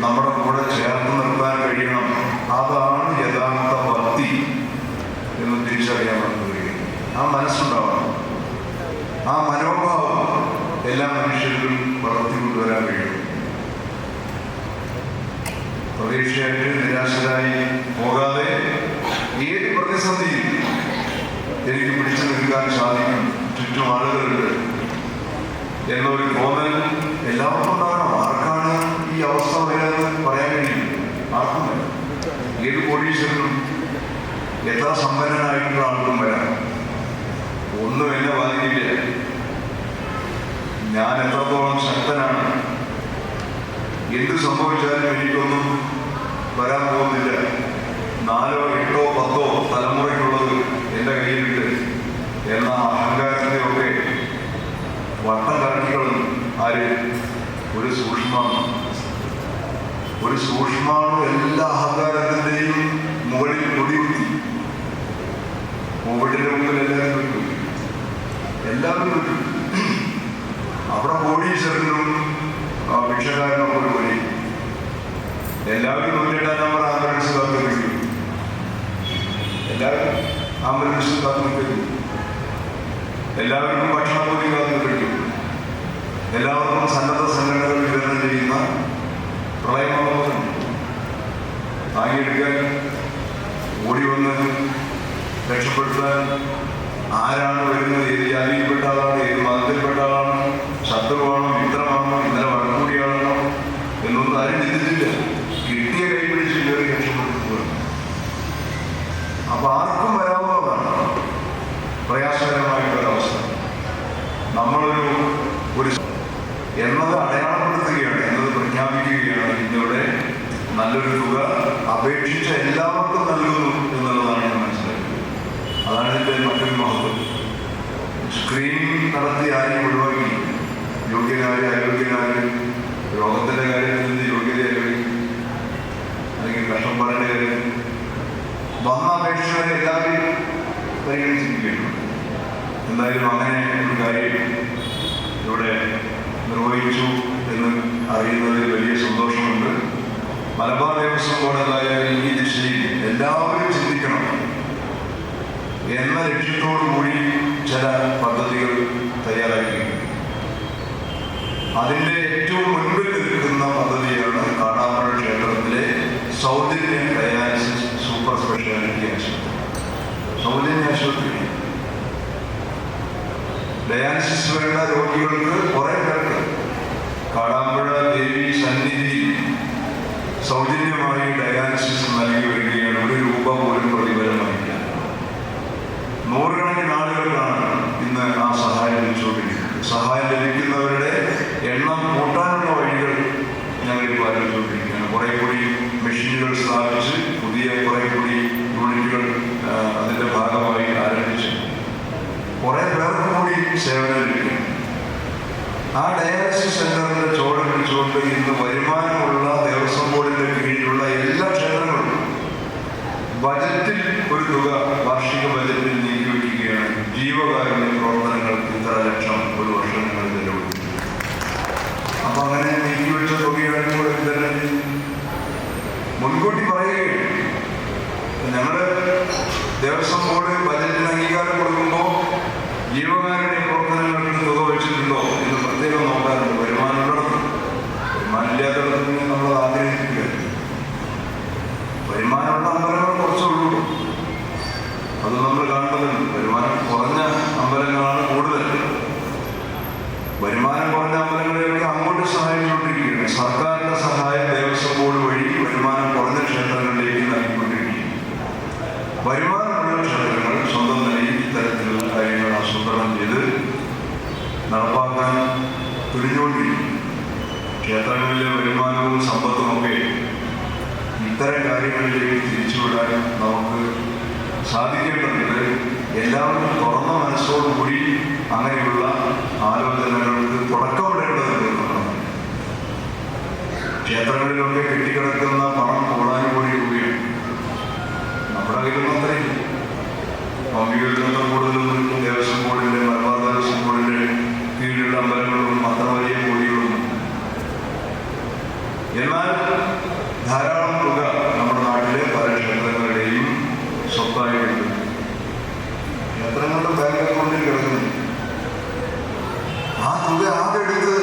നമ്മുടെ കൂടെ ചേർത്ത് നിർത്താൻ കഴിയണം. അതാണ് യഥാർത്ഥ ഭക്തി എന്ന് തിരിച്ചറിയാൻ പറ്റുകയും ആ മനസ്സുണ്ടാവണം. ആ മനോഭാവം എല്ലാ മനുഷ്യരിലും വളർത്തിക്കൊണ്ടുവരാൻ കഴിയും. പ്രതീക്ഷയായിട്ട് നിരാശരായി പോകാതെ ഏത് പ്രതിസന്ധിയും എനിക്ക് പിടിച്ചു നിൽക്കാൻ സാധിക്കും, ചുറ്റും ആളുകളുണ്ട് എന്നൊരു തോന്നൽ എല്ലാവർക്കും ഉണ്ടാകണം. ആർക്കാണ് ഈ അവസ്ഥ വരാമെന്ന് പറയാൻ കഴിയും? ആർക്കും വരാം. ഏത് കോടീശ്വരനും എത്ര സമ്പന്നനായിട്ടുള്ള ആൾക്കും വരാം. ഒന്നും എന്നെ ബാധിക്കില്ല. ഞാൻ എത്രത്തോളം ശക്തനാണ്, എന്ത് സംഭവിച്ചാലും എനിക്കൊന്നും വരാൻ പോകുന്നില്ല. 4, 8, 10 തലമുറയ്ക്കുള്ളത് എൻ്റെ കയ്യിലുണ്ട് എന്ന അഹങ്കാരത്തെയൊക്കെ വട്ടം കറക്കികളും ആര് ഒരു സൂക്ഷ്മാണു എല്ലാ അഹങ്കാരത്തിൻ്റെയും മുകളിൽ കൊടികുത്തി. കോവിഡിൻ്റെ മുമ്പിൽ എല്ലാവരും കിട്ടും. അവിടെ കോടീശ്വരനും ഭിക്ഷക്കാരനും ഒരു വഴി. എല്ലാവരും 108 നമ്പർ ആംബുലൻസ് കാത്തു നിൽക്കും. എല്ലാവരും ആംബുലൻസിൽ കാത്തു നിൽക്കും. എല്ലാവർക്കും ഭക്ഷണക്കൂലി കാത്തു നിൽക്കും. എല്ലാവർക്കും സന്നദ്ധ സംഘടനകൾ വിതരണം ചെയ്യുന്ന പ്രളയമാകുന്നു. താങ്ങിയെടുക്കാൻ ഓടി വന്ന് രക്ഷപ്പെടുത്താൻ ആരാണ് വരുന്നത്, ഏത് ജാതിയിൽപ്പെട്ട ആളാണ്, ഏത് മതത്തിൽപ്പെട്ട ആളാണ്, ശത്രുവാണോ മിത്രമാണോ, ഇന്നലെ വഴക്കൂടിയാണോ എന്നൊന്നും ആരും ചിന്തിച്ചില്ല. കിട്ടിയ കൈപിടിച്ച് കയറി രക്ഷപ്പെടുത്തുകയാണ്. അപ്പൊ ആർക്കും വരാവുന്നതാണ് പ്രയാസകരമായിട്ടൊരവസ്ഥ. നമ്മളൊരു എന്നത് അടയാളപ്പെടുത്തുകയാണ്, എന്നത് പ്രഖ്യാപിക്കുകയാണ്. ഇന്നിവിടെ നല്ലൊരു തുക അപേക്ഷിച്ച എല്ലാവർക്കും നൽകുന്നു എന്നുള്ളതാണ് ഞാൻ മനസ്സിലാക്കുന്നത്. അതാണ് ഇതിൻ്റെ മറ്റൊരു മഹത്വം. സ്ക്രീനിങ് നടത്തി ആരെയും ഒഴിവാക്കി യോഗ്യനായ അയോഗ്യനായ രോഗത്തിൻ്റെ കാര്യത്തിൽ നിന്ന് യോഗ്യതയായി അല്ലെങ്കിൽ കഷ്ടപ്പാടിൻ്റെ കാര്യം വന്ന അപേക്ഷകളെ എല്ലാവരും പരിഗണിച്ചിരിക്കുകയാണ്. എന്തായാലും അങ്ങനെ ഒരു കാര്യം ഇവിടെ നിർവഹിച്ചു എന്ന് അറിയുന്നതിൽ വലിയ സന്തോഷമുണ്ട്. മലബാർ ദേവസ്വം ബോർഡായ ഈ ദിശയിൽ എല്ലാവരും ചിന്തിക്കണം എന്ന ലക്ഷ്യത്തോടു കൂടി ചില പദ്ധതികൾ തയ്യാറാക്കിയിട്ടുണ്ട്. അതിൻ്റെ ഏറ്റവും മുൻപിൽ നിൽക്കുന്ന പദ്ധതിയാണ് കാടാമ്പുഴ ക്ഷേത്രത്തിലെ സൗജന്യ ഡയാലിസിസ് സൂപ്പർ സ്പെഷ്യാലിറ്റി ആശുപത്രി. സൗജന്യ ആശുപത്രി. ഡയാലിസിസ് വേണ്ട രോഗികൾക്ക് കുറെ പേർക്ക് കാടാമ്പുഴ ദേവി സന്നിധി സൗജന്യമായി ഡയാലിസിസ് നൽകി വരികയാണ്. 1 രൂപ പോലും പ്രതിഫലമായില്ല. നൂറുകണക്കിന് ആളുകൾക്കാണ് ഇന്ന് ആ സഹായം ലഭിച്ചുകൊണ്ടിരിക്കുന്നത്. സഹായം ലഭിക്കുന്നവരുടെ എണ്ണം കൂട്ടാനുള്ള വഴികൾ ഞങ്ങളിപ്പോൾ ആലോചിച്ചുകൊണ്ടിരിക്കുകയാണ്. കുറെ കൂടി മെഷീനുകൾ സ്ഥാപിച്ച് പുതിയ കുറെ കൂടി യൂണിറ്റുകൾ അതിൻ്റെ ഭാഗമായി ആരംഭിച്ച് കുറെ പേർക്ക് കൂടി സേവനം ലഭിക്കും. ആ ഡയാലിസിസ് സെന്ററിന്റെ ചോട് പിടിച്ചുകൊണ്ട് ഇന്ന് വരുമാനമുള്ള ദേവസ്വം ബോർഡിന്റെ കീഴിലുള്ള എല്ലാ ക്ഷേത്രങ്ങളും ബജറ്റിൽ ഒരു തുക വാർഷിക ബജറ്റിൽ നീക്കി വയ്ക്കുകയാണ്. ഞങ്ങള് ദേവസ്വം ബോർഡ് ബജറ്റിന് അംഗീകാരം കൊടുക്കുമ്പോൾ ജീവകാരുണ്യ പ്രവർത്തനങ്ങൾക്ക് തുക വെച്ചിട്ടുണ്ടോ എന്ന് പ്രത്യേകം നോക്കാറുണ്ട്. വരുമാനമുള്ളിടത്ത്, വരുമാനമില്ലാത്തടത്ത് നമ്മൾ ആഗ്രഹിക്കുക. വരുമാനമുള്ള അമ്പലങ്ങൾ കുറച്ചുള്ളൂ, അത് നമ്മൾ കാണുന്നുണ്ട്. വരുമാനം കുറഞ്ഞ അമ്പലങ്ങളാണ് കൂടുതൽ. വരുമാനം കുറഞ്ഞ അമ്പലങ്ങളെയൊക്കെ അങ്ങോട്ട് സഹായിച്ചുകൊണ്ടിരിക്കുകയാണ്. സർക്കാരിന്റെ സഹായം ദേവസ്വം ബോർഡ് വഴി വരുമാനം കുറഞ്ഞ ക്ഷേത്രങ്ങളിലേക്ക് നൽകിക്കൊണ്ടിരിക്കുകയാണ്. വരുമാനമുള്ള ക്ഷേത്രങ്ങൾ സ്വന്തം നിലയിൽ ഇത്തരത്തിലുള്ള കാര്യങ്ങൾ ആസൂത്രണം ചെയ്ത് നടപ്പാക്കാൻ തുനിഞ്ഞുകൊണ്ടിരിക്കും. ക്ഷേത്രങ്ങളിലെ വരുമാനവും സമ്പത്തുമൊക്കെ ഇത്തരം കാര്യങ്ങളിലേക്ക് തിരിച്ചുവിടാൻ നമുക്ക് സാധിക്കേണ്ടതുണ്ട്. എല്ലാവരും തുറന്ന മനസ്സോടുകൂടി അങ്ങനെയുള്ള ആലോചനകൾക്ക് തുടക്കമിടേണ്ടതുണ്ട്. ക്ഷേത്രങ്ങളിലൊക്കെ കെട്ടിക്കിടക്കുന്ന പണം കോടാനുകോടി രൂപയാണ്. നമ്മുടെ കയ്യിലൊന്നും അത്രയും പമ്പികളിലൊന്നും കൂടുതലൊന്നും ദേവസ്വം ബോർഡിന്റെ, മലബാർ ദേവസ്വം ബോർഡിന്റെ കീഴിലുള്ള അമ്പലങ്ങളൊന്നും അത്ര വലിയ കോടികളൊന്നും. എന്നാൽ ധാരാളം തുക നമ്മുടെ നാട്ടിലെ പല ക്ഷേത്രങ്ങളുടെയും സ്വത്തായി കിട്ടുന്നു. ക്ഷേത്രങ്ങളുടെ ബാങ്ക് അക്കൗണ്ടിൽ കിടക്കുന്നു. ആ തുക ആകെ എടുത്ത്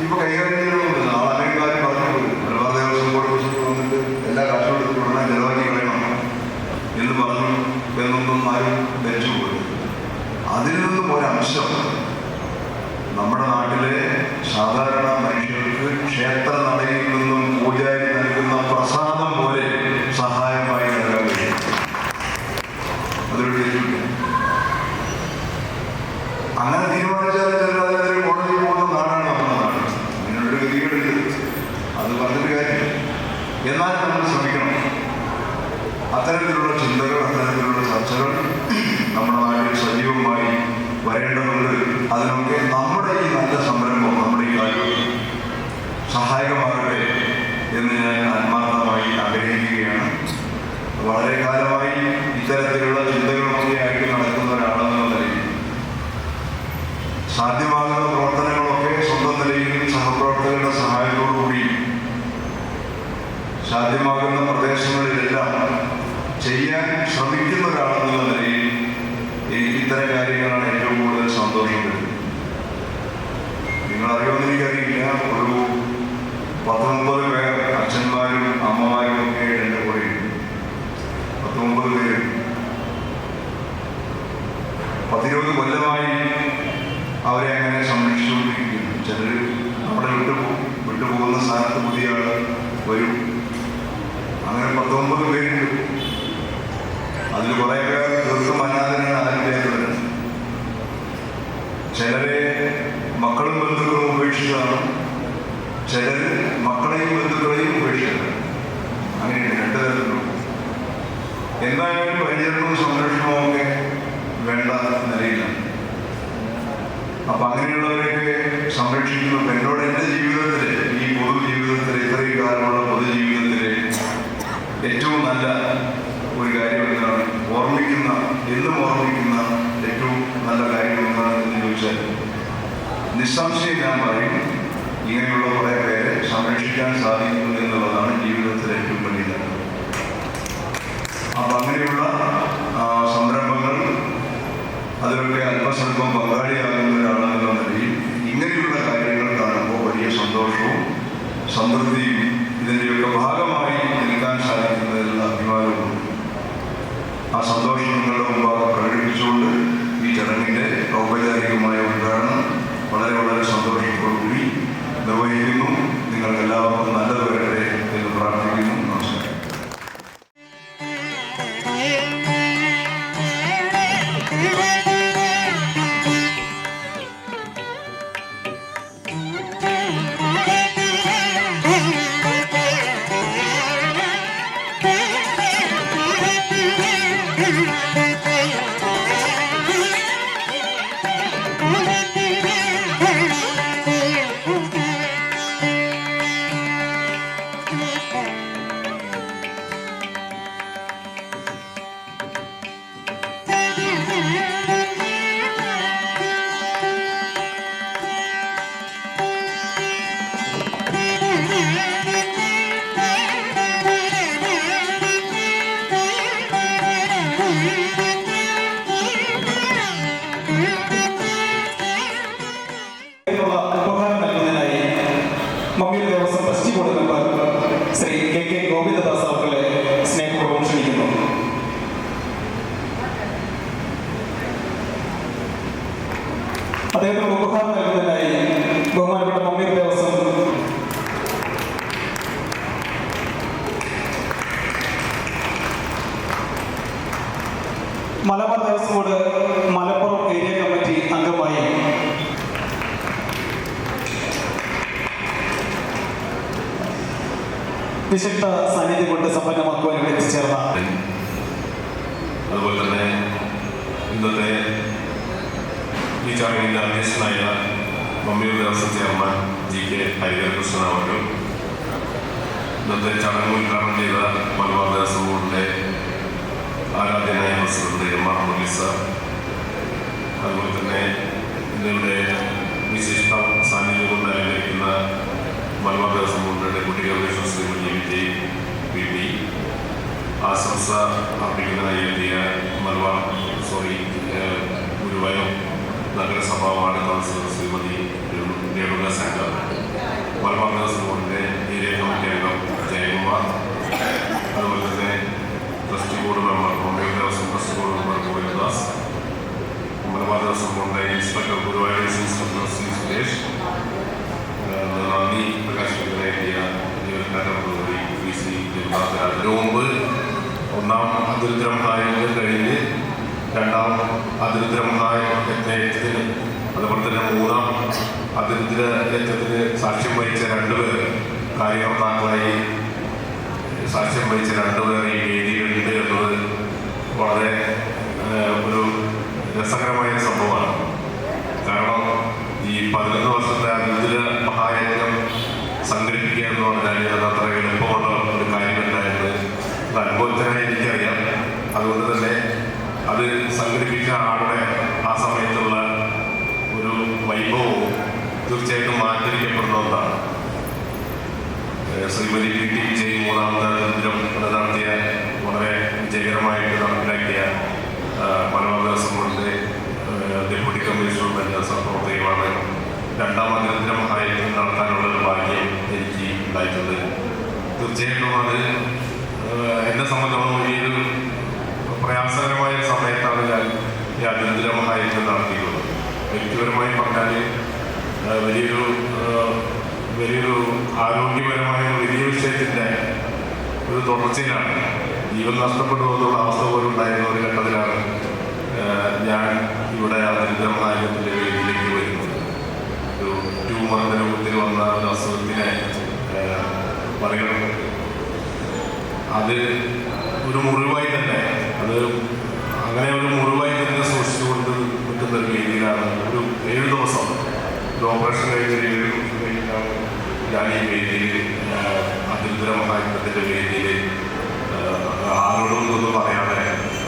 ഇപ്പൊ കൈകാര്യം ചെയ്യണമെന്ന് നാളെ കാര്യം പറഞ്ഞു. മലബാർ ദേവസ്വം ബോർഡ് വന്നിട്ട് എല്ലാ കാശും എടുത്ത് ഉടനെ ചെലവാക്കി കളയണം എന്ന് പറഞ്ഞു എന്നൊന്നും ആരും ധരിച്ചു പോയി. അതിൽ നിന്നും ഒരംശം നമ്മുടെ നാട്ടിലെ സാധാരണ മനുഷ്യർക്ക് ക്ഷേത്ര നടയിൽ നിന്നും പൂജാരി നൽകുന്ന പ്രസാദം പോലെ സഹായമായി നൽകാൻ കഴിയും. അതൊരു തെറ്റില്ല. അങ്ങനെ തീരുമാനിച്ചാൽ ചിലർ കോടതിയിൽ പോകുന്ന നാടാണ് നമ്മുടെ നാട്. അതിനൊരു ഗതികളുണ്ട്, അത് പറഞ്ഞൊരു കാര്യം. എന്നാൽ നമ്മൾ ശ്രമിക്കണം. അത്തരത്തിലുള്ള ചിന്തകൾ, അത്തരത്തിലുള്ള ചർച്ചകൾ നമ്മുടെ നാട്ടിൽ സജീവമായി വരേണ്ടതുണ്ട്. അതിനൊക്കെ നമ്മുടെ ഈ നല്ല സംരംഭം, നമ്മുടെ ഈ കാര്യം സഹായകമാകട്ടെ എന്ന് ഞാൻ ആത്മാർത്ഥമായി ആഗ്രഹിക്കുകയാണ്. വളരെ കാലമായി ഇത്തരത്തിലുള്ള ചിന്തകളൊക്കെ ആയിട്ട് നടക്കുന്ന ഒരാളെന്നുള്ള നിലയിൽ സാധ്യമാകുന്ന പ്രവർത്തനങ്ങളൊക്കെ സ്വന്തം നിലയിൽ സഹപ്രവർത്തകരുടെ സഹായത്തോടുകൂടി സാധ്യമാകുന്ന പ്രദേശങ്ങളിലെല്ലാം ചെയ്യാൻ ശ്രമിക്കുന്ന ഒരാളെന്നുള്ള നിലയിൽ ഇത്തരം കാര്യങ്ങളാണ് ഏറ്റവും കൂടുതൽ സന്തോഷം വരുന്നത്. നിങ്ങളറിയുമെന്ന് എനിക്കറിയില്ല, ഒരു 19 പേർ അച്ഛന്മാരും അമ്മമാരും ഒക്കെ എൻ്റെ കൂടെ 19 പേര് 10-20 കൊല്ലമായി അവരെ അങ്ങനെ സംരക്ഷിച്ചുകൊണ്ടിരിക്കുന്നു. ചിലർ നമ്മുടെ വിട്ടുപോകുന്ന സ്ഥാനത്ത് പുതിയ ആൾ വരും. അങ്ങനെ 19 പേരുണ്ട്. അതിൽ കുറെ പേർ തീർത്തും അനാഥനാണ്, ആരുമില്ലാത്തവരാണ്. ചിലരെ മക്കളും ബന്ധുക്കളും ഉപേക്ഷിച്ചതാണ്, ചിലർ മക്കളെയും ബന്ധുക്കളെയും ഉപേക്ഷിച്ചതാണ്. അങ്ങനെയാണ്, 2 തരത്തിലുള്ളൂ. എന്തായാലും പരിചരണവും സംരക്ഷണവും ഒക്കെ വേണ്ട നിലയിലാണ്. അപ്പൊ അങ്ങനെയുള്ളവരെയൊക്കെ സംരക്ഷിക്കുന്നു. എന്നോട് എൻ്റെ ജീവിതത്തില്, ഈ പൊതുജീവിതത്തിൽ, ഇത്രയും കാലമുള്ള പൊതുജീവിതത്തില് ഏറ്റവും നല്ല ഒരു കാര്യം എന്താണ്, എന്നും ഓർമ്മിക്കുന്ന ഏറ്റവും നല്ല കാര്യം എന്താണെന്ന് ചോദിച്ചാൽ നിസ്സംശയം ഞാൻ പറയും, ഇങ്ങനെയുള്ള കുറെ പേരെ സംരക്ഷിക്കാൻ സാധിക്കുന്നു എന്നുള്ളതാണ് ജീവിതത്തിലെ ഏറ്റവും വലിയ കാര്യം. അപ്പൊ അങ്ങനെയുള്ള സംരംഭങ്ങൾ, അതിലൊക്കെ അല്പസ്വല്പം പങ്കാളിയാകുന്ന ഒരാളെന്നുള്ള നിലയിൽ ഇങ്ങനെയുള്ള കാര്യങ്ങൾ കാണുമ്പോൾ വലിയ സന്തോഷവും സംതൃപ്തിയും ഇതിൻ്റെയൊക്കെ ഭാഗമായി നിൽക്കാൻ സാധിക്കുന്നതിലുള്ള അഭിമാനവും ആ സന്തോഷം നിങ്ങളുടെ മുമ്പാകെ പ്രകടിപ്പിച്ചുകൊണ്ട് ഈ ചടങ്ങിൻ്റെ ഔപചാരികമായ ഉദ്ഘാടനം വളരെ വളരെ സന്തോഷത്തോടുകൂടി നിർവഹിക്കുന്നു. നിങ്ങൾക്ക് എല്ലാവർക്കും നല്ലത് വരട്ടെ എന്ന് പ്രാർത്ഥിക്കുന്നു. നമസ്കാരം. അദ്ദേഹത്തിന് ഉപഹാരം നൽകുന്നതിനായി ബഹുമാനപ്പെട്ട Mammiyur Devaswom Malabar Devaswom board Malappuram area committee അംഗമായി വിശിഷ്ട സാന്നിധ്യം കൊണ്ട് സമ്പന്നമാക്കുവാൻ ഇവിടെ എത്തിച്ചേർന്ന, അതുപോലെ തന്നെ ഇന്നത്തെ ഈ ചടങ്ങിൻ്റെ അധ്യക്ഷനായ മമ്മിയൂർ ദേവസ്വം ചെയർമാൻ GK ഹരിഹരകൃഷ്ണൻ അവർ, ഇന്നത്തെ ചടങ്ങ് ഉദ്ഘാടനം ചെയ്ത മലബാർ ദേവസ്വം ബോർഡിൻ്റെ ആരാധ്യനായ പ്രസിഡന്റ് MR മുരളി സാർ, അതുപോലെ തന്നെ ഇന്നിവിടെ വിശിഷ്ട സാന്നിധ്യം കൊണ്ട് അലങ്കരിക്കുന്ന മലബാർ ദേവസ്വം ബോർഡിൻ്റെ ഡെപ്യൂട്ടി കമ്മീഷണർ ശ്രീമതി VP, ആശംസ അർപ്പിക്കുന്നതിനായി എത്തിയ ഗുരുവായൂർ നഗരസഭാ വാർഡ് കൗൺസിലർ ശ്രീമതി രേണുക ശങ്കർ, മലബാർ ദേവസ്വം ബോർഡിൻ്റെ ഏരിയ കമ്മിറ്റി അംഗം ജയകുമാർ, അതുപോലെ തന്നെ trust board member Mammiyur Devaswom trust board member Govindadas, Malabar Devaswom ബോർഡിൻ്റെ ഇൻസ്പെക്ടർ ഗുരുവായൂർ ഇൻസ്പെക്ടർ ശ്രീ സുരേഷ്, നന്ദി പ്രകാശിപ്പിക്കുന്നതിനെത്തിയ ജീവനക്കാരുടെ പ്രതിനിധി PC ജഗന്നാഥരാജ്. അതിനു മുമ്പ് ഒന്നാം അതിരുദ്രമഹായജ്ഞം കഴിഞ്ഞ് രണ്ടാം അതിരുദ്രമഹായജ്ഞത്തിന്, അതുപോലെ തന്നെ മൂന്നാം അതിരുദ്രയജ്ഞത്തിന് സാക്ഷ്യം വഹിച്ച രണ്ടുപേർ കാര്യകർത്താക്കളായി സാക്ഷ്യം വഹിച്ച രണ്ടുപേർ ഈ വേദിയിലുണ്ട് എന്നത് വളരെ ഒരു രസകരമായ സംഭവമാണ്. കാരണം ഈ 11 വർഷത്തെ അതിരുദ്ര മഹായജ്ഞം സംഘടിപ്പിക്കുക എന്ന് പറഞ്ഞാൽ അത് അത്ര എളുപ്പമുള്ള ഒരു കാര്യമല്ല എന്ന് അനുഭവത്തിനായി എനിക്കറിയാം. അതുകൊണ്ട് തന്നെ അത് സംഘടിപ്പിച്ച ആളുടെ ആ സമയത്തുള്ള ഒരു വൈഭവവും തീർച്ചയായിട്ടും മാറ്റിരിക്കപ്പെടുന്ന ഒന്നാണ്. ശ്രീമതി PT വിജയ് മൂന്നാമത്തെ അതിരുദ്രം നടത്തിയ വളരെ വിജയകരമായിട്ട് നടപ്പിലാക്കിയ മലബാർ ദേവസ്വം ബോർഡിൻ്റെ ഡെപ്യൂട്ടി കമ്മീഷണർ പ്രവർത്തകമാണ് രണ്ടാം അതിരുദ്ര മഹായജ്ഞം നടത്താനുള്ള ഒരു ഭാഗ്യം എനിക്ക് ഉണ്ടായിട്ടുണ്ട്. തീർച്ചയായിട്ടും അത് എന്നെ സംബന്ധിച്ചിടത്തോളം വലിയൊരു പ്രയാസകരമായ സമയത്താണ് ഞാൻ ഈ അതിരുദ്ര മഹായജ്ഞം നടത്തിയിട്ടുള്ളത്. വ്യക്തിപരമായി പറഞ്ഞാൽ വലിയൊരു ആരോഗ്യപരമായ വലിയ വിഷയത്തിൻ്റെ ഒരു തുടർച്ചയിലാണ്. ജീവൻ നഷ്ടപ്പെടുമെന്നുള്ള അവസ്ഥ പോലും ഉണ്ടായിരുന്ന ഒരു ഘട്ടത്തിലാണ് ഞാൻ ഇവിടെ അതിരുദ്ര മഹായജ്ഞത്തിൻ്റെ വേദിയിലേക്ക് വരുന്നത്. ഒരു ട്യൂമറിൻ്റെ രൂപത്തിൽ വന്ന ഒരു അസുഖത്തിനെ മറികടന്നു. അത് ഒരു മുറിവായി തന്നെ അങ്ങനെ ഒരു മുറിവായി തന്നെ സൂക്ഷിച്ചുകൊണ്ട് നിൽക്കുന്ന ഒരു രീതിയിലാണ്. ഒരു 7 ദിവസം ഒരു ഓപ്പറേഷൻ കഴിഞ്ഞ 7 ദിവസം കഴിഞ്ഞാണ് ഞാൻ ഈ വേദിയിൽ അതിരുദ്ര മഹായജ്ഞത്തിൻ്റെ വേദിയിൽ ആരോടും ഒന്നും പറയാതെ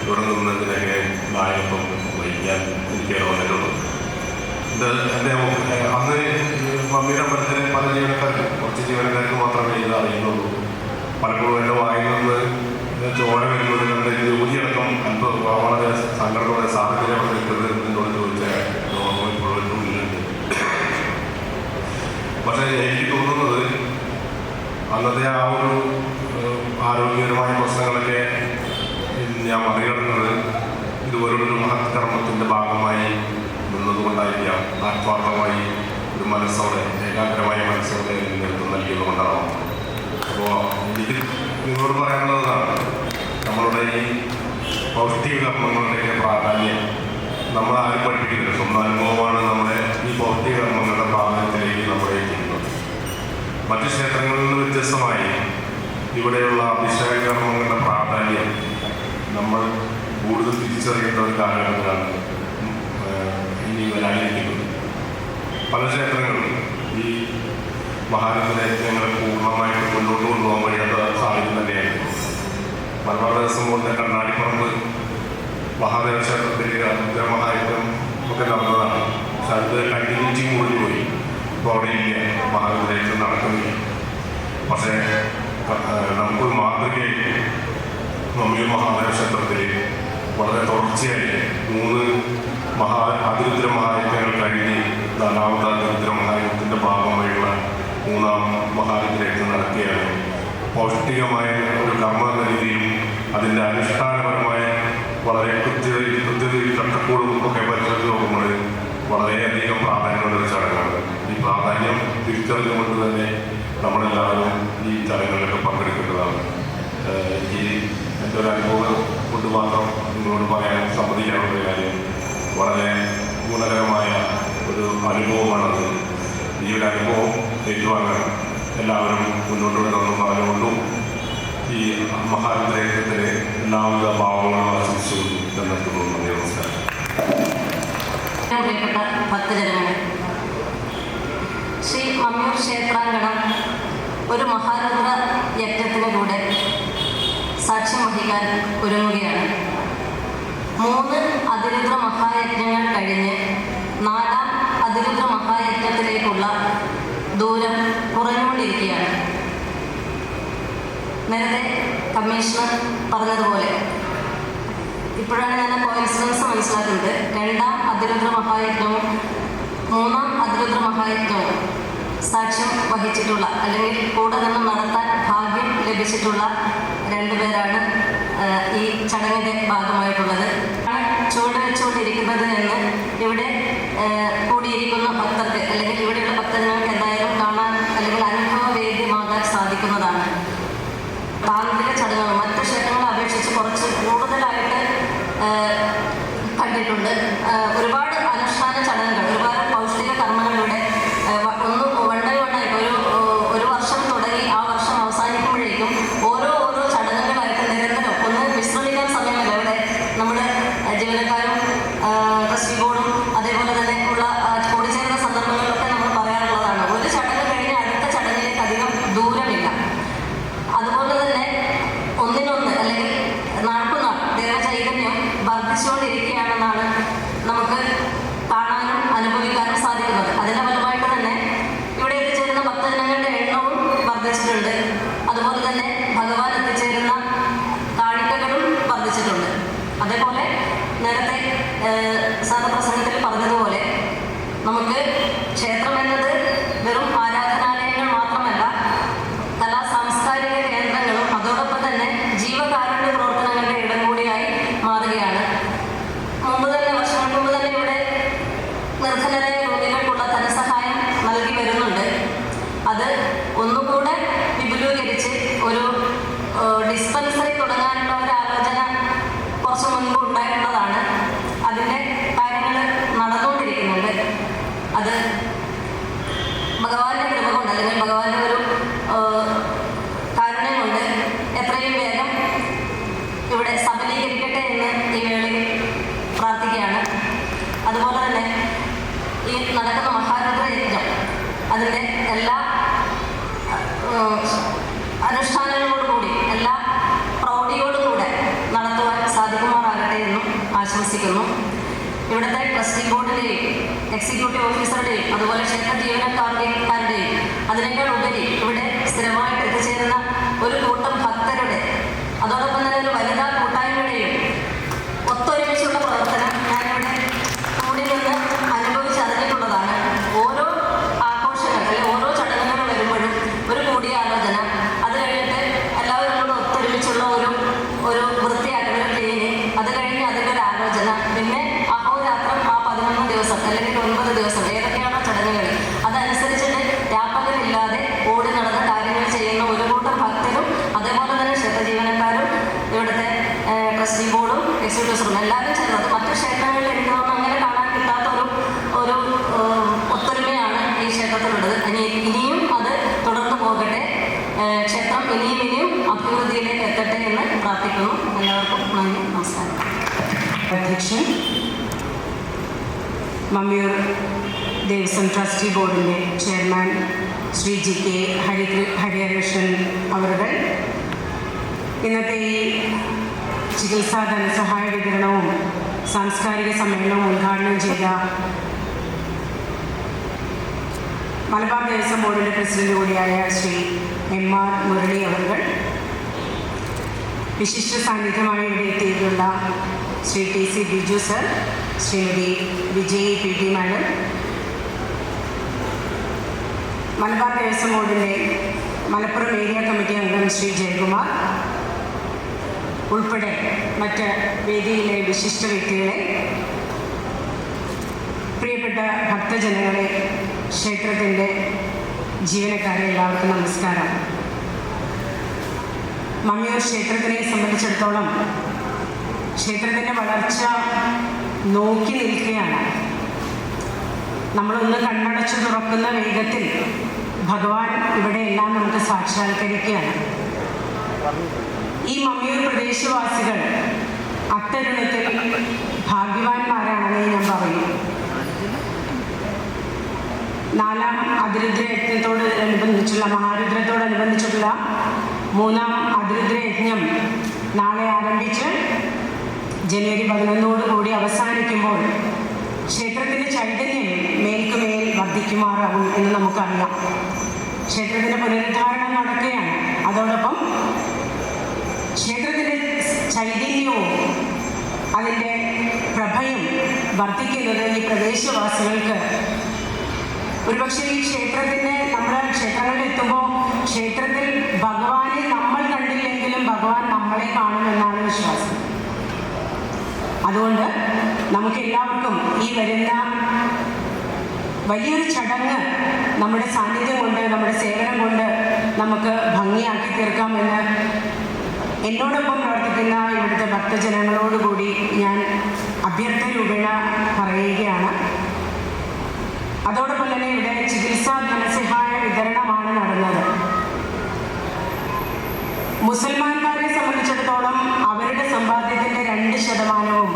ഇവിടെ നിന്നതിനൊക്കെ നായകത്വം വഹിക്കാൻ എനിക്ക് വന്നിട്ടുള്ളൂ. എൻ്റെ അന്ന് മമ്മിയുടെ അമ്പലത്തിലെ പല ജീവനക്കാർക്കും, കുറച്ച് ജീവനക്കാർക്ക് മാത്രമേ ഇത് അറിയുന്നുള്ളൂ. പലപ്പോഴും എൻ്റെ വായിൽ നിന്ന് ചോര വരുന്നത് കണ്ട് ജോലിയടക്കം വളരെ സങ്കടത്തോടെ സാഹചര്യം നിൽക്കുന്നത് എന്നോട് ചോദിച്ചാൽ ഇപ്പോഴും ഉള്ളിലുണ്ട്. പക്ഷേ എനിക്ക് തോന്നുന്നത് അന്നത്തെ ആ ഒരു ആരോഗ്യപരമായ പ്രശ്നങ്ങളൊക്കെ ഞാൻ മറികടന്നത് ഇതുപോലൊരു മഹത് കർമ്മത്തിൻ്റെ ഭാഗമായി നിന്നതുകൊണ്ടായിരിക്കാം. ആത്മാർത്ഥമായി ഒരു മനസ്സോടെ, ഏകാഗ്രമായ മനസ്സോടെ നേതൃത്വം നൽകിയതുകൊണ്ടാണ്. അപ്പോൾ എനിക്ക് നിങ്ങളോട് പറയാനുള്ളതാണ്, നമ്മളുടെ ഈ ഭൗതിക കർമ്മങ്ങളുടെയൊക്കെ പ്രാധാന്യം നമ്മളാരും പഠിപ്പിക്കുന്നില്ല. സ്വന്തം അനുഭവമാണ് നമ്മുടെ ഈ ഭൗതിക കർമ്മങ്ങളുടെ പ്രാധാന്യത്തിലേക്ക് നമ്മളെ എത്തിക്കുന്നത്. മറ്റു ക്ഷേത്രങ്ങളിൽ നിന്ന് വ്യത്യസ്തമായി ഇവിടെയുള്ള അഭിഷേക കർമ്മങ്ങളുടെ പ്രാധാന്യം നമ്മൾ കൂടുതൽ തിരിച്ചറിയേണ്ട ഒരു കാലഘട്ടത്തിലാണ് ഇനി വരാനിരിക്കുന്നത്. പല ക്ഷേത്രങ്ങളും ഈ മഹാരഥയജ്ഞങ്ങളെ പൂർണ്ണമായിട്ട് മുന്നോട്ട് കൊണ്ടുപോകാൻ കഴിയാത്ത സാഹചര്യം തന്നെയായിരുന്നു. മലബാർ ദേവസ്വം ബോർഡിൻ്റെ കണ്ണാടിപ്പറമ്പ് മഹാദേവ ക്ഷേത്രത്തിൽ അതിരുദ്ര മഹായജ്ഞം ഒക്കെ നടന്നതാണ്. പക്ഷെ അത് കണ്ടിന്യൂറ്റി മുറിഞ്ഞു പോയി. ഇപ്പോൾ അവിടെ ഇല്ല, മഹാരഥയജ്ഞം നടക്കുന്നില്ല. പക്ഷേ നമുക്കൊരു മാതൃകയായി മമ്മിയൂർ മഹാദേവ ക്ഷേത്രത്തിൽ വളരെ തുടർച്ചയായി 3 അതിരുദ്ര മഹായജ്ഞങ്ങൾ കഴിഞ്ഞ് 4ാമത്തെ അതിരുദ്ര മഹായജ്ഞത്തിൻ്റെ ഭാഗമായുള്ള 3ാം മഹായജ്ഞം നടക്കുകയാണ്. പൗഷ്ടികമായ ഒരു കർമ്മ എന്ന രീതിയിലും അതിൻ്റെ അനുഷ്ഠാനപരമായ വളരെ കൃത്യതയും ചട്ടക്കൂടും ഒക്കെ പരിശോധിച്ച് നോക്കുമ്പോൾ വളരെയധികം പ്രാധാന്യമുള്ളൊരു ചടങ്ങാണ്. ഈ പ്രാധാന്യം തിരിച്ചറിഞ്ഞുകൊണ്ട് തന്നെ നമ്മളെല്ലാവരും ഈ ചടങ്ങുകളിലൊക്കെ പങ്കെടുക്കേണ്ടതാണ്. എനിക്ക് എൻ്റെ ഒരു അനുഭവം കൊണ്ട് മാത്രം നിങ്ങളോട് പറയാൻ സമ്മതിക്കാനുള്ള കാര്യം വളരെ ഗുണകരമായ ഒരു അനുഭവമാണത്. ഈ ഒരു അനുഭവം ഏറ്റുവാങ്ങാൻ എല്ലാവരും മുന്നോട്ട് വരണമെന്ന് പറഞ്ഞുകൊണ്ടും ഈ മഹാരുദ്രയജ്ഞത്തിന് എല്ലാവിധ ഭാവങ്ങളും ആശംസിച്ചുകൊണ്ടും നിർത്തുന്നു. നന്ദി, നമസ്കാരം. പ്രിയപ്പെട്ട ഭക്തജനങ്ങളെ, ശ്രീ മമ്മിയൂർ ക്ഷേത്രാങ്കണം ഒരു മഹാരുദ്ര യജ്ഞത്തിന് കൂടെ സാക്ഷ്യം വഹിക്കാൻ ഒരുങ്ങുകയാണ്. 3 അതിരുദ്ര മഹായജ്ഞങ്ങൾ കഴിഞ്ഞ് 4ാം അതിരുദ്ര മഹായജ്ഞത്തിലേക്കുള്ള ദൂരം കുറഞ്ഞുകൊണ്ടിരിക്കുകയാണ്. നേരത്തെ കമ്മീഷണർ പറഞ്ഞതുപോലെ ഇപ്പോഴാണ് ഞാൻ കോയിൻസിഡൻസ് മനസ്സിലാക്കുന്നത്. 2ാം അതിരുദ്ര മഹായജ്ഞവും 3ാം അതിരുദ്ര മഹായജ്ഞവും സാക്ഷ്യം വഹിച്ചിട്ടുള്ള അല്ലെങ്കിൽ കൂടെ നിന്ന് നടത്താൻ ഭാഗ്യം ലഭിച്ചിട്ടുള്ള 2 പേരാണ് ഈ ചടങ്ങിൻ്റെ ഭാഗമായിട്ടുള്ളത്. ചുവട് വെച്ചുകൊണ്ടിരിക്കുന്നത് എന്ന് ഇവിടെ കൂടിയിരിക്കുന്ന ഭക്തർക്ക് അല്ലെങ്കിൽ ഇവിടെയുള്ള ഭക്തജനങ്ങൾക്ക് എന്തായാലും കാണാൻ അല്ലെങ്കിൽ അനുഭവവേദ്യമാകാൻ സാധിക്കുന്നതാണ്. താന്ത്രിക ചടങ്ങുകൾ മറ്റ് ക്ഷേത്രങ്ങളെ അപേക്ഷിച്ച് കുറച്ച് കൂടുതലായിട്ട് കണ്ടിട്ടുണ്ട്. ഒരുപാട് അനുഷ്ഠാന ചടങ്ങുകൾ, ഒരുപാട് പൗഷ്ടിക കർമ്മങ്ങൾ ഇവിടെ ഒരു വർഷം തുടങ്ങി ആ വർഷം അവസാനിക്കുമ്പോഴേക്കും ഓരോ ചടങ്ങുകളായിട്ട് നിരന്തരം ഒന്ന് വിശ്രമിക്കാൻ സമയമല്ല. ഇവിടെ നമ്മുടെ ജീവനക്കാരും ട്രസ്റ്റി ബോർഡും അതേപോലെ തന്നെ ഉള്ള കൂടിച്ചേരുന്ന സന്ദർഭങ്ങളിലൊക്കെ നമ്മൾ പറയാറുള്ളതാണ്, ഒരു ചടങ്ങ് കഴിഞ്ഞ് അടുത്ത ചടങ്ങിലേക്ക് അധികം ദൂരമില്ല. അതുപോലെ തന്നെ ഒന്നിനൊന്ന് അല്ലെങ്കിൽ നാൾക്കുനാൾ ദേവചൈതന്യം വർദ്ധിച്ചുകൊണ്ടിരിക്കുകയാണെന്നാണ് നമുക്ക് കാണാനും അനുഭവിക്കാനും സാധിക്കുന്നത്. അതിൻ്റെ ഫലമായിട്ട് തന്നെ ഇവിടെ എത്തിച്ചേരുന്ന ഭക്തജനങ്ങളുടെ എണ്ണവും വർദ്ധിച്ചിട്ടുണ്ട്. അതുപോലെ തന്നെ ഭഗവാൻ എത്തിച്ചേരുന്ന കാണിക്കകളും വർദ്ധിച്ചിട്ടുണ്ട്. അതേപോലെ നേരത്തെ സാധപ്രസംഗത്തിൽ പറഞ്ഞതുപോലെ നമുക്ക് ക്ഷേത്രം എന്നത് വെറും ആരാധനാലയങ്ങൾ മാത്രമല്ല, കലാ സാംസ്കാരിക കേന്ദ്രങ്ങളും അതോടൊപ്പം തന്നെ ജീവകാരുണ്യ പ്രവർത്തനങ്ങളുടെ ഇടം കൂടിയായി മാറുകയാണ്. വർഷങ്ങൾക്ക് മുമ്പ് തന്നെ ഇവിടെ നിർധനരായ രോഗികൾക്കുള്ള ധനസഹായം നൽകി വരുന്നുണ്ട്. അത് ഒന്നുകൂടെ വിപുലീകരിച്ച് ഒരു ഡിസ്പെൻസറി തുടങ്ങാനുള്ള ഒരു ആലോചന കുറച്ച് മുൻപ് ഉണ്ടായിട്ടുള്ളതാണ്. അതിൻ്റെ കാര്യങ്ങൾ നടന്നുകൊണ്ടിരിക്കുന്നുണ്ട്. അത് ഭഗവാന്റെ കൃപ കൊണ്ട് അല്ലെങ്കിൽ ഭഗവാന്റെ ഒരു കാരുണ്യം കൊണ്ട് എത്രയും വേഗം ഇവിടെ സഫലീകരിക്കട്ടെ എന്ന് ഈ വേളയിൽ പ്രാർത്ഥിക്കുകയാണ്. അതുപോലെ തന്നെ ഈ നടക്കുന്ന മഹാരുദ്ര യജ്ഞം അതിൻ്റെ എല്ലാ അനുഷ്ഠാനങ്ങളോടുകൂടി എല്ലാ പ്രൗഢിയോടുകൂടെ നടത്തുവാൻ സാധിക്കുമാറാകട്ടെ എന്നും ആശംസിക്കുന്നു. ഇവിടുത്തെ ട്രസ്റ്റി ബോർഡിൻ്റെയും എക്സിക്യൂട്ടീവ് ഓഫീസറുടെയും അതുപോലെ ക്ഷേത്ര ജീവനക്കാരുടെയും അതിനേക്കാൾ ഉപരി ഇവിടെ സ്ഥിരമായിട്ട് എത്തിച്ചേരുന്ന ഒരു കൂട്ടം ഭക്തരുടെ അതോടൊപ്പം തന്നെ ഒരു വനിതാ കൂട്ടായ്മയുടെയും ഒത്തൊരുമിച്ചുള്ള പ്രവർത്തനം ഞാനിവിടെ കൂടി നിന്ന് അനുഭവിച്ചറിഞ്ഞിട്ടുള്ളതാണ്. ഓരോ ആഘോഷങ്ങൾ അല്ലെങ്കിൽ ഓരോ ചടങ്ങുകൾ വരുമ്പോഴും ഒരു കൂടിയാലോചന, അത് കഴിഞ്ഞിട്ട് എല്ലാവരും കൂടെ ഒത്തൊരുമിച്ചുള്ള ഒരു വൃത്തിയാക്കൽ, ഒരു ക്ലീനിങ്, അത് കഴിഞ്ഞ് അതിൻ്റെ ഒരു ആലോചന, പിന്നെ അഹോരാത്രം ആ 11 ദിവസം അല്ലെങ്കിൽ 9 ദിവസം ഏതൊക്കെയാണോ ചടങ്ങുകൾ അതനുസരിച്ചിട്ട് വ്യാപകമില്ലാതെ ഓടി നടന്ന കാര്യങ്ങൾ ചെയ്യുന്ന ഒരു കൂട്ടം ഭക്തരും അതേപോലെ തന്നെ ക്ഷേത്ര ജീവനക്കാരും ഇവിടുത്തെ ട്രസ്റ്റി ബോർഡും എക്സിക്യൂട്ടീവ്സും എല്ലാവരും ചേർന്നത് മറ്റു ക്ഷേത്രങ്ങളിൽ എനിക്ക് തോന്നുന്നു അങ്ങനെ കാണാൻ കിട്ടാത്ത ഒരു ഒത്തൊരുമയാണ് ഈ ക്ഷേത്രത്തിലുള്ളത്. ഇനിയും അത് തുടർന്ന് പോകട്ടെ. ക്ഷേത്രം ഇനിയും അഭിവൃദ്ധിയിലേക്ക് എത്തട്ടെ എന്ന് പ്രാർത്ഥിക്കുന്നു. എല്ലാവർക്കും നന്ദി, നമസ്കാരം. അധ്യക്ഷൻ, മമ്മിയൂർ ദേവസ്വം ട്രസ്റ്റി ബോർഡിൻ്റെ ചെയർമാൻ ശ്രീ GK ഹരിഹരകൃഷ്ണൻ അവர்கள் ഇന്നത്തെ ഈ ചികിത്സാ ധനസഹായ വിതരണവും സാംസ്കാരിക സമ്മേളനവും ഉദ്ഘാടനം ചെയ്ത മലബാർ ദേവസ്വം ബോർഡിൻ്റെ പ്രസിഡന്റ് കൂടിയായ ശ്രീ MR മുരളി അവർ, വിശിഷ്ട സാന്നിധ്യമായി ഇവിടെ എത്തിയിട്ടുള്ള Shri TC Biju sir, Shrimati Vijay PT madam, Malabar Devaswom ബോർഡിൻ്റെ മലപ്പുറം ഏരിയ കമ്മിറ്റി അംഗം ശ്രീ ജയകുമാർ ഉൾപ്പെടെ മറ്റ് വേദിയിലെ വിശിഷ്ട വ്യക്തികളെ, പ്രിയപ്പെട്ട ഭക്തജനങ്ങളെ, ക്ഷേത്രത്തിൻ്റെ ജീവനക്കാരെ എല്ലാവർക്കും നമസ്കാരം. മമ്മിയൂർ ക്ഷേത്രത്തിനെ സംബന്ധിച്ചിടത്തോളം ക്ഷേത്രത്തിൻ്റെ വളർച്ച നോക്കി നിൽക്കുകയാണ്. നമ്മളൊന്ന് കണ്ണടച്ചു തുറക്കുന്ന വേഗത്തിൽ ഭഗവാൻ ഇവിടെയെല്ലാം നമുക്ക് സാക്ഷാത്കരിക്കുകയാണ്. ഈ മമ്മിയൂർ പ്രദേശവാസികൾ അത്തരുണത്തിൽ ഭാഗ്യവാന്മാരാണെന്ന് ഞാൻ പറയും. 4ാം അതിരുദ്രയജ്ഞത്തോടനുബന്ധിച്ചുള്ള മഹാരുദ്രത്തോടനുബന്ധിച്ചുള്ള 3ാം അതിരുദ്രയജ്ഞം നാളെ ആരംഭിച്ച് ജനുവരി 11 അവസാനിക്കുമ്പോൾ ക്ഷേത്രത്തിൻ്റെ ചൈതന്യം മേൽക്കുമേൽ വർദ്ധിക്കുമാറാകും എന്ന് നമുക്കറിയാം. ക്ഷേത്രത്തിൻ്റെ പുനരുദ്ധാരണം നടക്കുകയാണ്. അതോടൊപ്പം ക്ഷേത്രത്തിൻ്റെ ചൈതന്യവും അതിൻ്റെ പ്രഭയും വർദ്ധിക്കുന്നത് ഈ പ്രദേശവാസികൾക്ക് ഒരുപക്ഷെ ഈ നമ്മുടെ ക്ഷേത്രങ്ങളിൽ എത്തുമ്പോൾ ക്ഷേത്രത്തിൽ ഭഗവാനെ നമ്മൾ കണ്ടില്ലെങ്കിലും ഭഗവാൻ നമ്മളെ കാണുമെന്നാണ് വിശ്വാസം. അതുകൊണ്ട് നമുക്കെല്ലാവർക്കും ഈ വരുന്ന വലിയൊരു ചടങ്ങ് നമ്മുടെ സാന്നിധ്യം കൊണ്ട്, നമ്മുടെ സേവനം കൊണ്ട് നമുക്ക് ഭംഗിയാക്കി തീർക്കാമെന്ന് എന്നോടൊപ്പം പ്രവർത്തിക്കുന്ന ഇവിടുത്തെ ഭക്തജനങ്ങളോടുകൂടി ഞാൻ അഭ്യർത്ഥന രൂപേണ പറയുകയാണ്. അതോടൊപ്പം തന്നെ ഇവിടെ ചികിത്സാ ധനസഹായ വിതരണമാണ് നടന്നത്. മുസൽമാന്മാരെ സംബന്ധിച്ചിടത്തോളം അവരുടെ സമ്പാദ്യത്തിൻ്റെ 2%,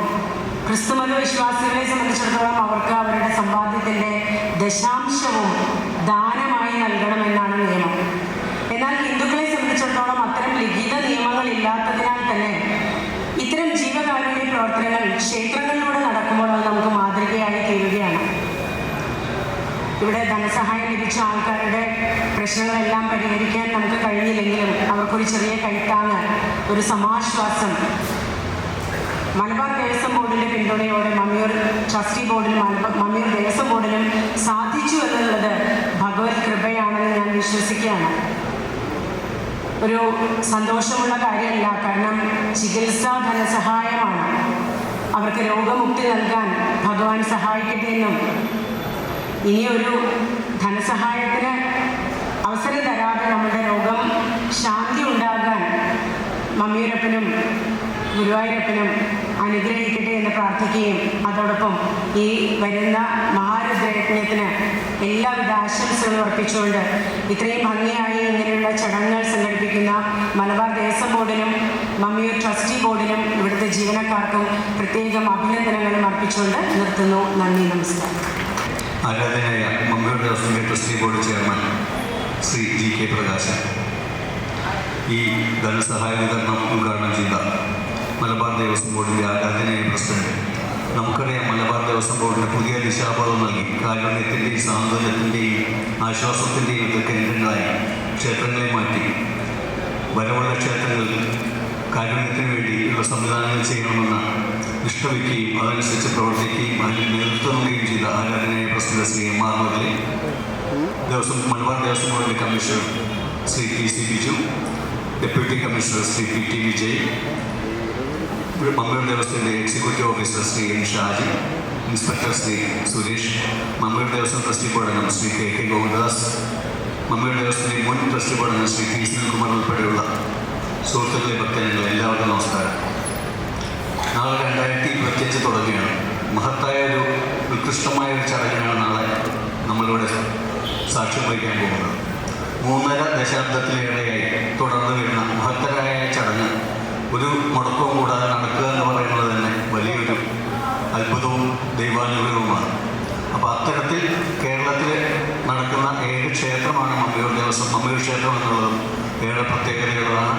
ക്രിസ്തുമത വിശ്വാസികളെ സംബന്ധിച്ചിടത്തോളം അവർക്ക് അവരുടെ സമ്പാദ്യത്തിൻ്റെ 0.5% ദാനമായി നൽകണമെന്നാണ് നിയമം. എന്നാൽ ഹിന്ദുക്കളെ സംബന്ധിച്ചിടത്തോളം അത്തരം ലിഖിത നിയമങ്ങളില്ലാത്തതിനാൽ തന്നെ ഇത്തരം ജീവകാരുണ്യ പ്രവർത്തനങ്ങൾ ക്ഷേത്രങ്ങളിലൂടെ നടക്കുമ്പോൾ അത് നമുക്ക് മാതൃകയായി തീരുകയാണ്. ഇവിടെ ധനസഹായം ലഭിച്ച ആൾക്കാരുടെ പ്രശ്നങ്ങളെല്ലാം പരിഹരിക്കാൻ നമുക്ക് കഴിഞ്ഞില്ലെങ്കിലും അവർക്കൊരു ചെറിയ കൈത്താങ്ങ്, ഒരു സമാശ്വാസം മലബാർ ദേവസ്വം ബോർഡിൻ്റെ പിന്തുണയോടെ മമ്മിയൂർ ട്രസ്റ്റി ബോർഡിനും മമ്മിയൂർ ദേവസ്വം ബോർഡിനും സാധിച്ചു എന്നുള്ളത് ഭഗവത് കൃപയാണെന്ന് ഞാൻ വിശ്വസിക്കുകയാണ്. ഒരു സന്തോഷമുള്ള കാര്യമല്ല, കാരണം ചികിത്സാ ധനസഹായമാണ്. അവർക്ക് രോഗമുക്തി നൽകാൻ ഭഗവാൻ സഹായിക്കട്ടെ എന്നും ഇനിയൊരു ധനസഹായത്തിന് അവസരം തരാതെ നമ്മുടെ രോഗം ശാന്തി ഉണ്ടാകാൻ മമ്മിയൂരപ്പനും ഗുരുവായൂരപ്പനും അനുഗ്രഹിക്കട്ടെ എന്ന് പ്രാർത്ഥിക്കുകയും അതോടൊപ്പം ഈ വരുന്ന മഹാരുദ്രയജ്ഞത്തിന് എല്ലാവിധ ആശംസകളും അർപ്പിച്ചുകൊണ്ട് ഇത്രയും ഭംഗിയായി ഇങ്ങനെയുള്ള ചടങ്ങുകൾ സംഘടിപ്പിക്കുന്ന മലബാർ ദേവസ്വം ബോർഡിനും മമ്മിയൂർ ട്രസ്റ്റി ബോർഡിനും ഇവിടുത്തെ ജീവനക്കാർക്കും പ്രത്യേകം അഭിനന്ദനങ്ങളും അർപ്പിച്ചുകൊണ്ട് നിർത്തുന്നു. നന്ദി, നമസ്കാരം. ആരാധനായ Mammiyur Devaswom trustee board chairman Shri GK Prakashan ഈ ധനസഹായ വിതരണം ഉദ്ഘാടനം ചെയ്ത മലബാർ ദേവസ്വം ബോർഡിൻ്റെ ആരാധനായ പ്രസിഡന്റ്, നമുക്കറിയാം മലബാർ ദേവസ്വം ബോർഡിന് പുതിയ ദിശാബോധം നൽകി കാരുണ്യത്തിൻ്റെയും സാന്ത്വനത്തിൻ്റെയും ആശ്വാസത്തിൻ്റെയും ഒക്കെ കേന്ദ്രങ്ങളായി ക്ഷേത്രങ്ങളെ മാറ്റി വരവുള്ള ക്ഷേത്രങ്ങളിൽ കാരുണ്യത്തിന് വേണ്ടിയുള്ള സംവിധാനങ്ങൾ ചെയ്യണമെന്ന നിഷ്ഠ വയ്ക്കുകയും അതനുസരിച്ച് പ്രവർത്തിക്കുകയും അതിന് നേതൃത്വം നൽകുകയും ചെയ്ത ആരാധനായ പ്രസിഡന്റ് ശ്രീ MR മുരളി, മലബാർ ദേവസ്വം ബോർഡിൻ്റെ commissioner Shri TC Biju, deputy commissioner Shri PT Vijay, Mammiyur ദേവസ്വത്തിൻ്റെ executive officer Shri N Shaji, inspector Shri Suresh, Mammiyur Devaswom trustee board അംഗം ശ്രീ KK ഗോവിന്ദദാസ്, മമ്മിയൂർ ദേവസ്വത്തിൻ്റെ മുൻ ട്രസ്റ്റി ബോർഡ് അംഗം ശ്രീ P സുനിൽകുമാർ ഉൾപ്പെടെയുള്ള സുഹൃത്തുക്കളെ ഭക്തജനങ്ങൾ എല്ലാവർക്കും നമസ്കാരം. നാളെ 2025 തുടങ്ങുകയാണ്. മഹത്തായ ഒരു ഉത്കൃഷ്ടമായ ഒരു ചടങ്ങിനാണ് നാളെ നമ്മളിവിടെ സാക്ഷ്യം വഹിക്കാൻ പോകുന്നത്. 3.5 ദശാബ്ദത്തിലേറെയായി തുടർന്ന് വരുന്ന മഹത്തരായ ചടങ്ങ് ഒരു മുടക്കവും കൂടാതെ നടക്കുക എന്ന് പറയുന്നത് തന്നെ വലിയൊരു അത്ഭുതവും ദൈവാനുഗ്രഹവുമാണ്. അപ്പോൾ അത്തരത്തിൽ കേരളത്തിൽ നടക്കുന്ന ഏക ക്ഷേത്രമാണ് മമ്മിയൂർ ക്ഷേത്രം എന്നുള്ളതും ഏറെ പ്രത്യേകതയുള്ളതാണ്.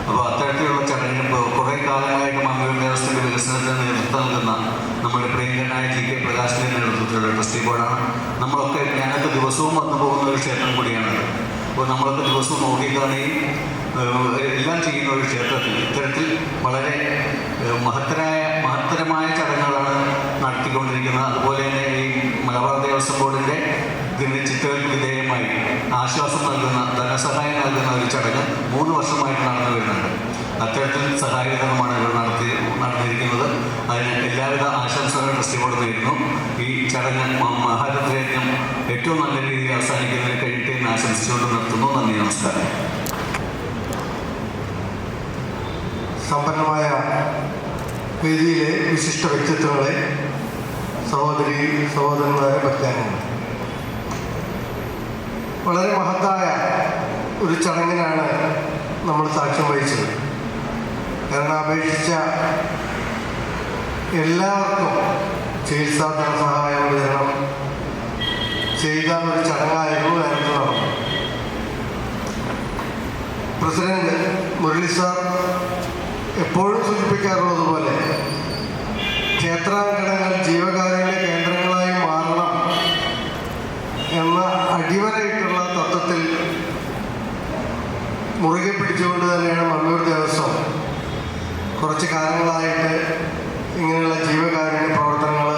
അപ്പോൾ അത്തരത്തിലുള്ള ചടങ്ങിന് കുറേ കാലങ്ങളായിട്ട് മമ്മിയൂർ ദേവസ്വത്തിൻ്റെ വികസനത്തിന് നേതൃത്വം നൽകുന്ന നമ്മുടെ പ്രിയങ്കരനായ GK പ്രകാശിൻ്റെ നേതൃത്വത്തിലുള്ള ട്രസ്റ്റി ബോർഡാണ്. ഞാനൊക്കെ ദിവസവും വന്നു പോകുന്ന ഒരു ക്ഷേത്രം കൂടിയാണത്. അപ്പോൾ നമ്മളൊക്കെ ദിവസവും നോക്കിക്കാണുകയും എല്ലാം ചെയ്യുന്ന ഒരു ക്ഷേത്രത്തിൽ ഇത്തരത്തിൽ വളരെ മഹത്തരമായ ചടങ്ങുകളാണ് നടത്തിക്കൊണ്ടിരിക്കുന്നത്. അതുപോലെ തന്നെ ഈ മലബാർ ദേവസ്വം ബോർഡിൻ്റെ ചിട്ടകൾക്ക് വിധേയമായി ആശ്വാസം നൽകുന്ന ധനസഹായം നൽകുന്ന ഒരു ചടങ്ങ് 3 വർഷമായിട്ട് നടന്നു വരുന്നുണ്ട്. അത്തരത്തിൽ സഹായകരമാണ് ഇവർ നടന്നിരിക്കുന്നത്. അതിന് എല്ലാവിധ ആശംസകളും ട്രസ്റ്റി ബോർഡ് നേരുന്നു. ഈ ചടങ്ങ് മഹാരഥയജ്ഞം ഏറ്റവും നല്ല രീതിയിൽ അവസാനിക്കുന്നതിന് കഴിയട്ടെ എന്ന് ആശംസിച്ചുകൊണ്ട് നിർത്തുന്നു. നന്ദി, നമസ്കാരം. സമ്പന്നമായ വേദിയിലെ വിശിഷ്ട വ്യക്തിത്വങ്ങളെ, സഹോദരന്മാരെ, ഭക്താംഗങ്ങൾ, വളരെ മഹത്തായ ഒരു ചടങ്ങിനാണ് നമ്മൾ സാക്ഷ്യം വഹിച്ചത്. കാരണം അപേക്ഷിച്ച എല്ലാവർക്കും ചികിത്സാ ധനസഹായം വിതരണം ചെയ്ത ഒരു ചടങ്ങായിരുന്നു നേരത്തെ നടന്നത്. പ്രസിഡന്റ് മുരളി സാർ എപ്പോഴും സൂചിപ്പിക്കാറുള്ളതുപോലെ ക്ഷേത്രാങ്കണങ്ങൾ ജീവകാരുണ്യ കേന്ദ്രങ്ങളായി മാറണം എന്ന അടിവരയിട്ടുള്ള തത്വത്തിൽ മുറുകെ പിടിച്ചുകൊണ്ട് തന്നെയാണ് മമ്മിയൂർ ദേവസ്വം കുറച്ച് കാലങ്ങളായിട്ട് ഇങ്ങനെയുള്ള ജീവകാരുണ്യ പ്രവർത്തനങ്ങൾ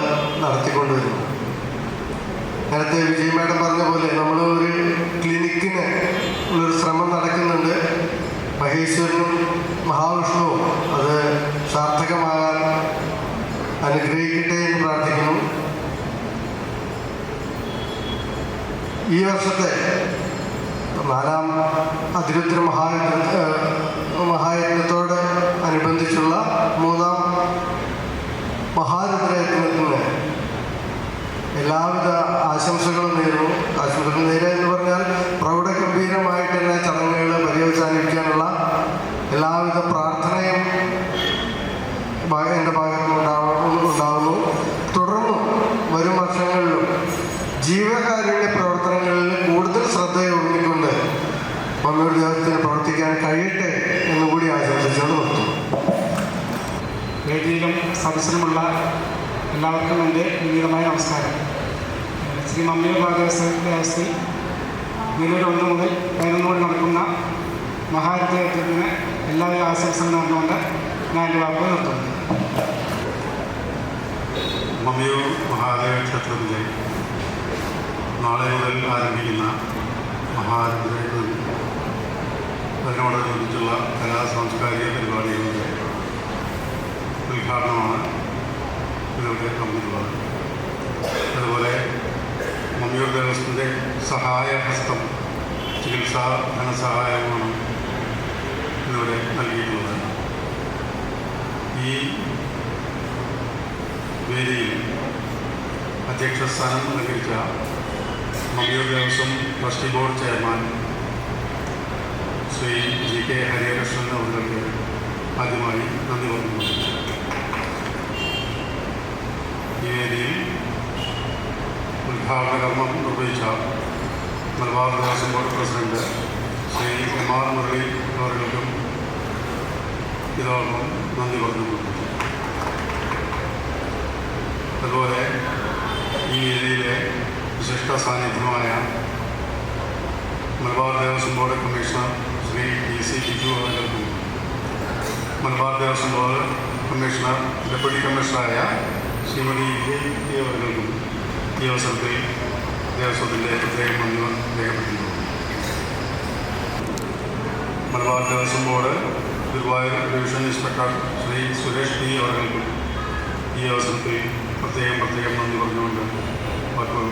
നടത്തിക്കൊണ്ടുവരുന്നു. നേരത്തെ വിജയ് മാഡം പറഞ്ഞ പോലെ നമ്മൾ ഒരു ക്ലിനിക്കിന് ഉള്ളൊരു ശ്രമം നടക്കുന്നുണ്ട്. മഹേശ്വരനും മഹാവിഷ്ണുവും അത് സാർത്ഥകമാകാൻ അനുഗ്രഹിക്കട്ടെ എന്ന് പ്രാർത്ഥിക്കുന്നു. ഈ വർഷത്തെ 4ാം അതിരുദ്ര മഹായജ്ഞത്തോട് അനുബന്ധിച്ചുള്ള 3ാം മഹാരുദ്രയജ്ഞത്തിന് എല്ലാവിധ ആശംസകളും നേരുന്നു. ആശംസകൾ നേരുക എന്ന് പറഞ്ഞാൽ പ്രൗഢഗംഭീരമായിട്ട് തന്നെ ചടങ്ങുകൾ പര്യവസാനിപ്പിക്കാനുള്ള എല്ലാവിധ പ്രാർത്ഥനയും എൻ്റെ ഭാഗത്തുനിന്നുണ്ടാവുന്നു. തുടർന്നും വരും വർഷങ്ങളിലും ജീവകാരുണ്യ പ്രവർത്തനങ്ങളിൽ കൂടുതൽ ശ്രദ്ധയൊഴുകിക്കൊണ്ട് മമ്മിയൂർ ദേവസ്വത്തിന് പ്രവർത്തിക്കാൻ കഴിയട്ടെ എന്നുകൂടി ആശംസിച്ചുകൊണ്ട് നിർത്തുന്നു. വേദിയിലും സദസ്സിലുമുള്ള എല്ലാവർക്കും എൻ്റെ വിനീതമായ നമസ്കാരം. ശ്രീ മമ്മിയൂർ ദേവസ്ഥയിൽ നിലവിൽ 1 മുതൽ 11 വരെ നടക്കുന്ന മഹാരഥയജ്ഞത്തിന് എല്ലാവിധ ആശംസകളും നടന്നുകൊണ്ട് ഞാൻ എൻ്റെ വാക്കുകൾ നിർത്തുന്നു. മമ്മിയൂർ മഹാദേവ ക്ഷേത്രത്തിലെ നാളെ മുതൽ ആരംഭിക്കുന്ന മഹാരഥയജ്ഞം, അതിനോടനുബന്ധിച്ചുള്ള കലാ സാംസ്കാരിക പരിപാടികളുടെ ഉദ്ഘാടനമാണ് ഇതിലൂടെ കമ്മിറ്റുള്ളത്. അതുപോലെ മമ്മിയൂർ ദേവസ്വത്തിൻ്റെ സഹായഹസ്തം ചികിത്സാ ധനസഹായമാണ് ഇതിലൂടെ നൽകിയിട്ടുള്ളത്. ഈ വേദിയിൽ അധ്യക്ഷ സ്ഥാനം അലങ്കരിച്ച Mammiyur Devaswom trustee board chairman Shri GK Harikrishnan അവർക്ക് ആദ്യമായി നന്ദി പറയുന്നു. ഈ വേദിയിൽ ഉദ്ഘാടന കർമ്മം നിർവഹിച്ച Malabar Devaswom board president Shri MR Murali അവർക്കും ഇതോടൊപ്പം നന്ദി പറഞ്ഞു. അതുപോലെ ഈ വേദിയിലെ വിശിഷ്ട സാന്നിധ്യമായ Malabar Devaswom board commissioner Shri DC Biju അവർക്കും, Malabar Devaswom board commissioner deputy കമ്മീഷണറായ ശ്രീമതി JP അവർക്കും ഈ അവസരത്തിൽ ദേവസ്വത്തിൻ്റെ പ്രത്യേകം നന്ദി രേഖപ്പെടുത്തുന്നു. Malabar Devaswom board Guruvayur division inspector Shri Suresh P അവർക്കും ഈ അവസരത്തിൽ പ്രത്യേകം നന്ദി പറഞ്ഞുകൊണ്ട് വാക്കുകൾ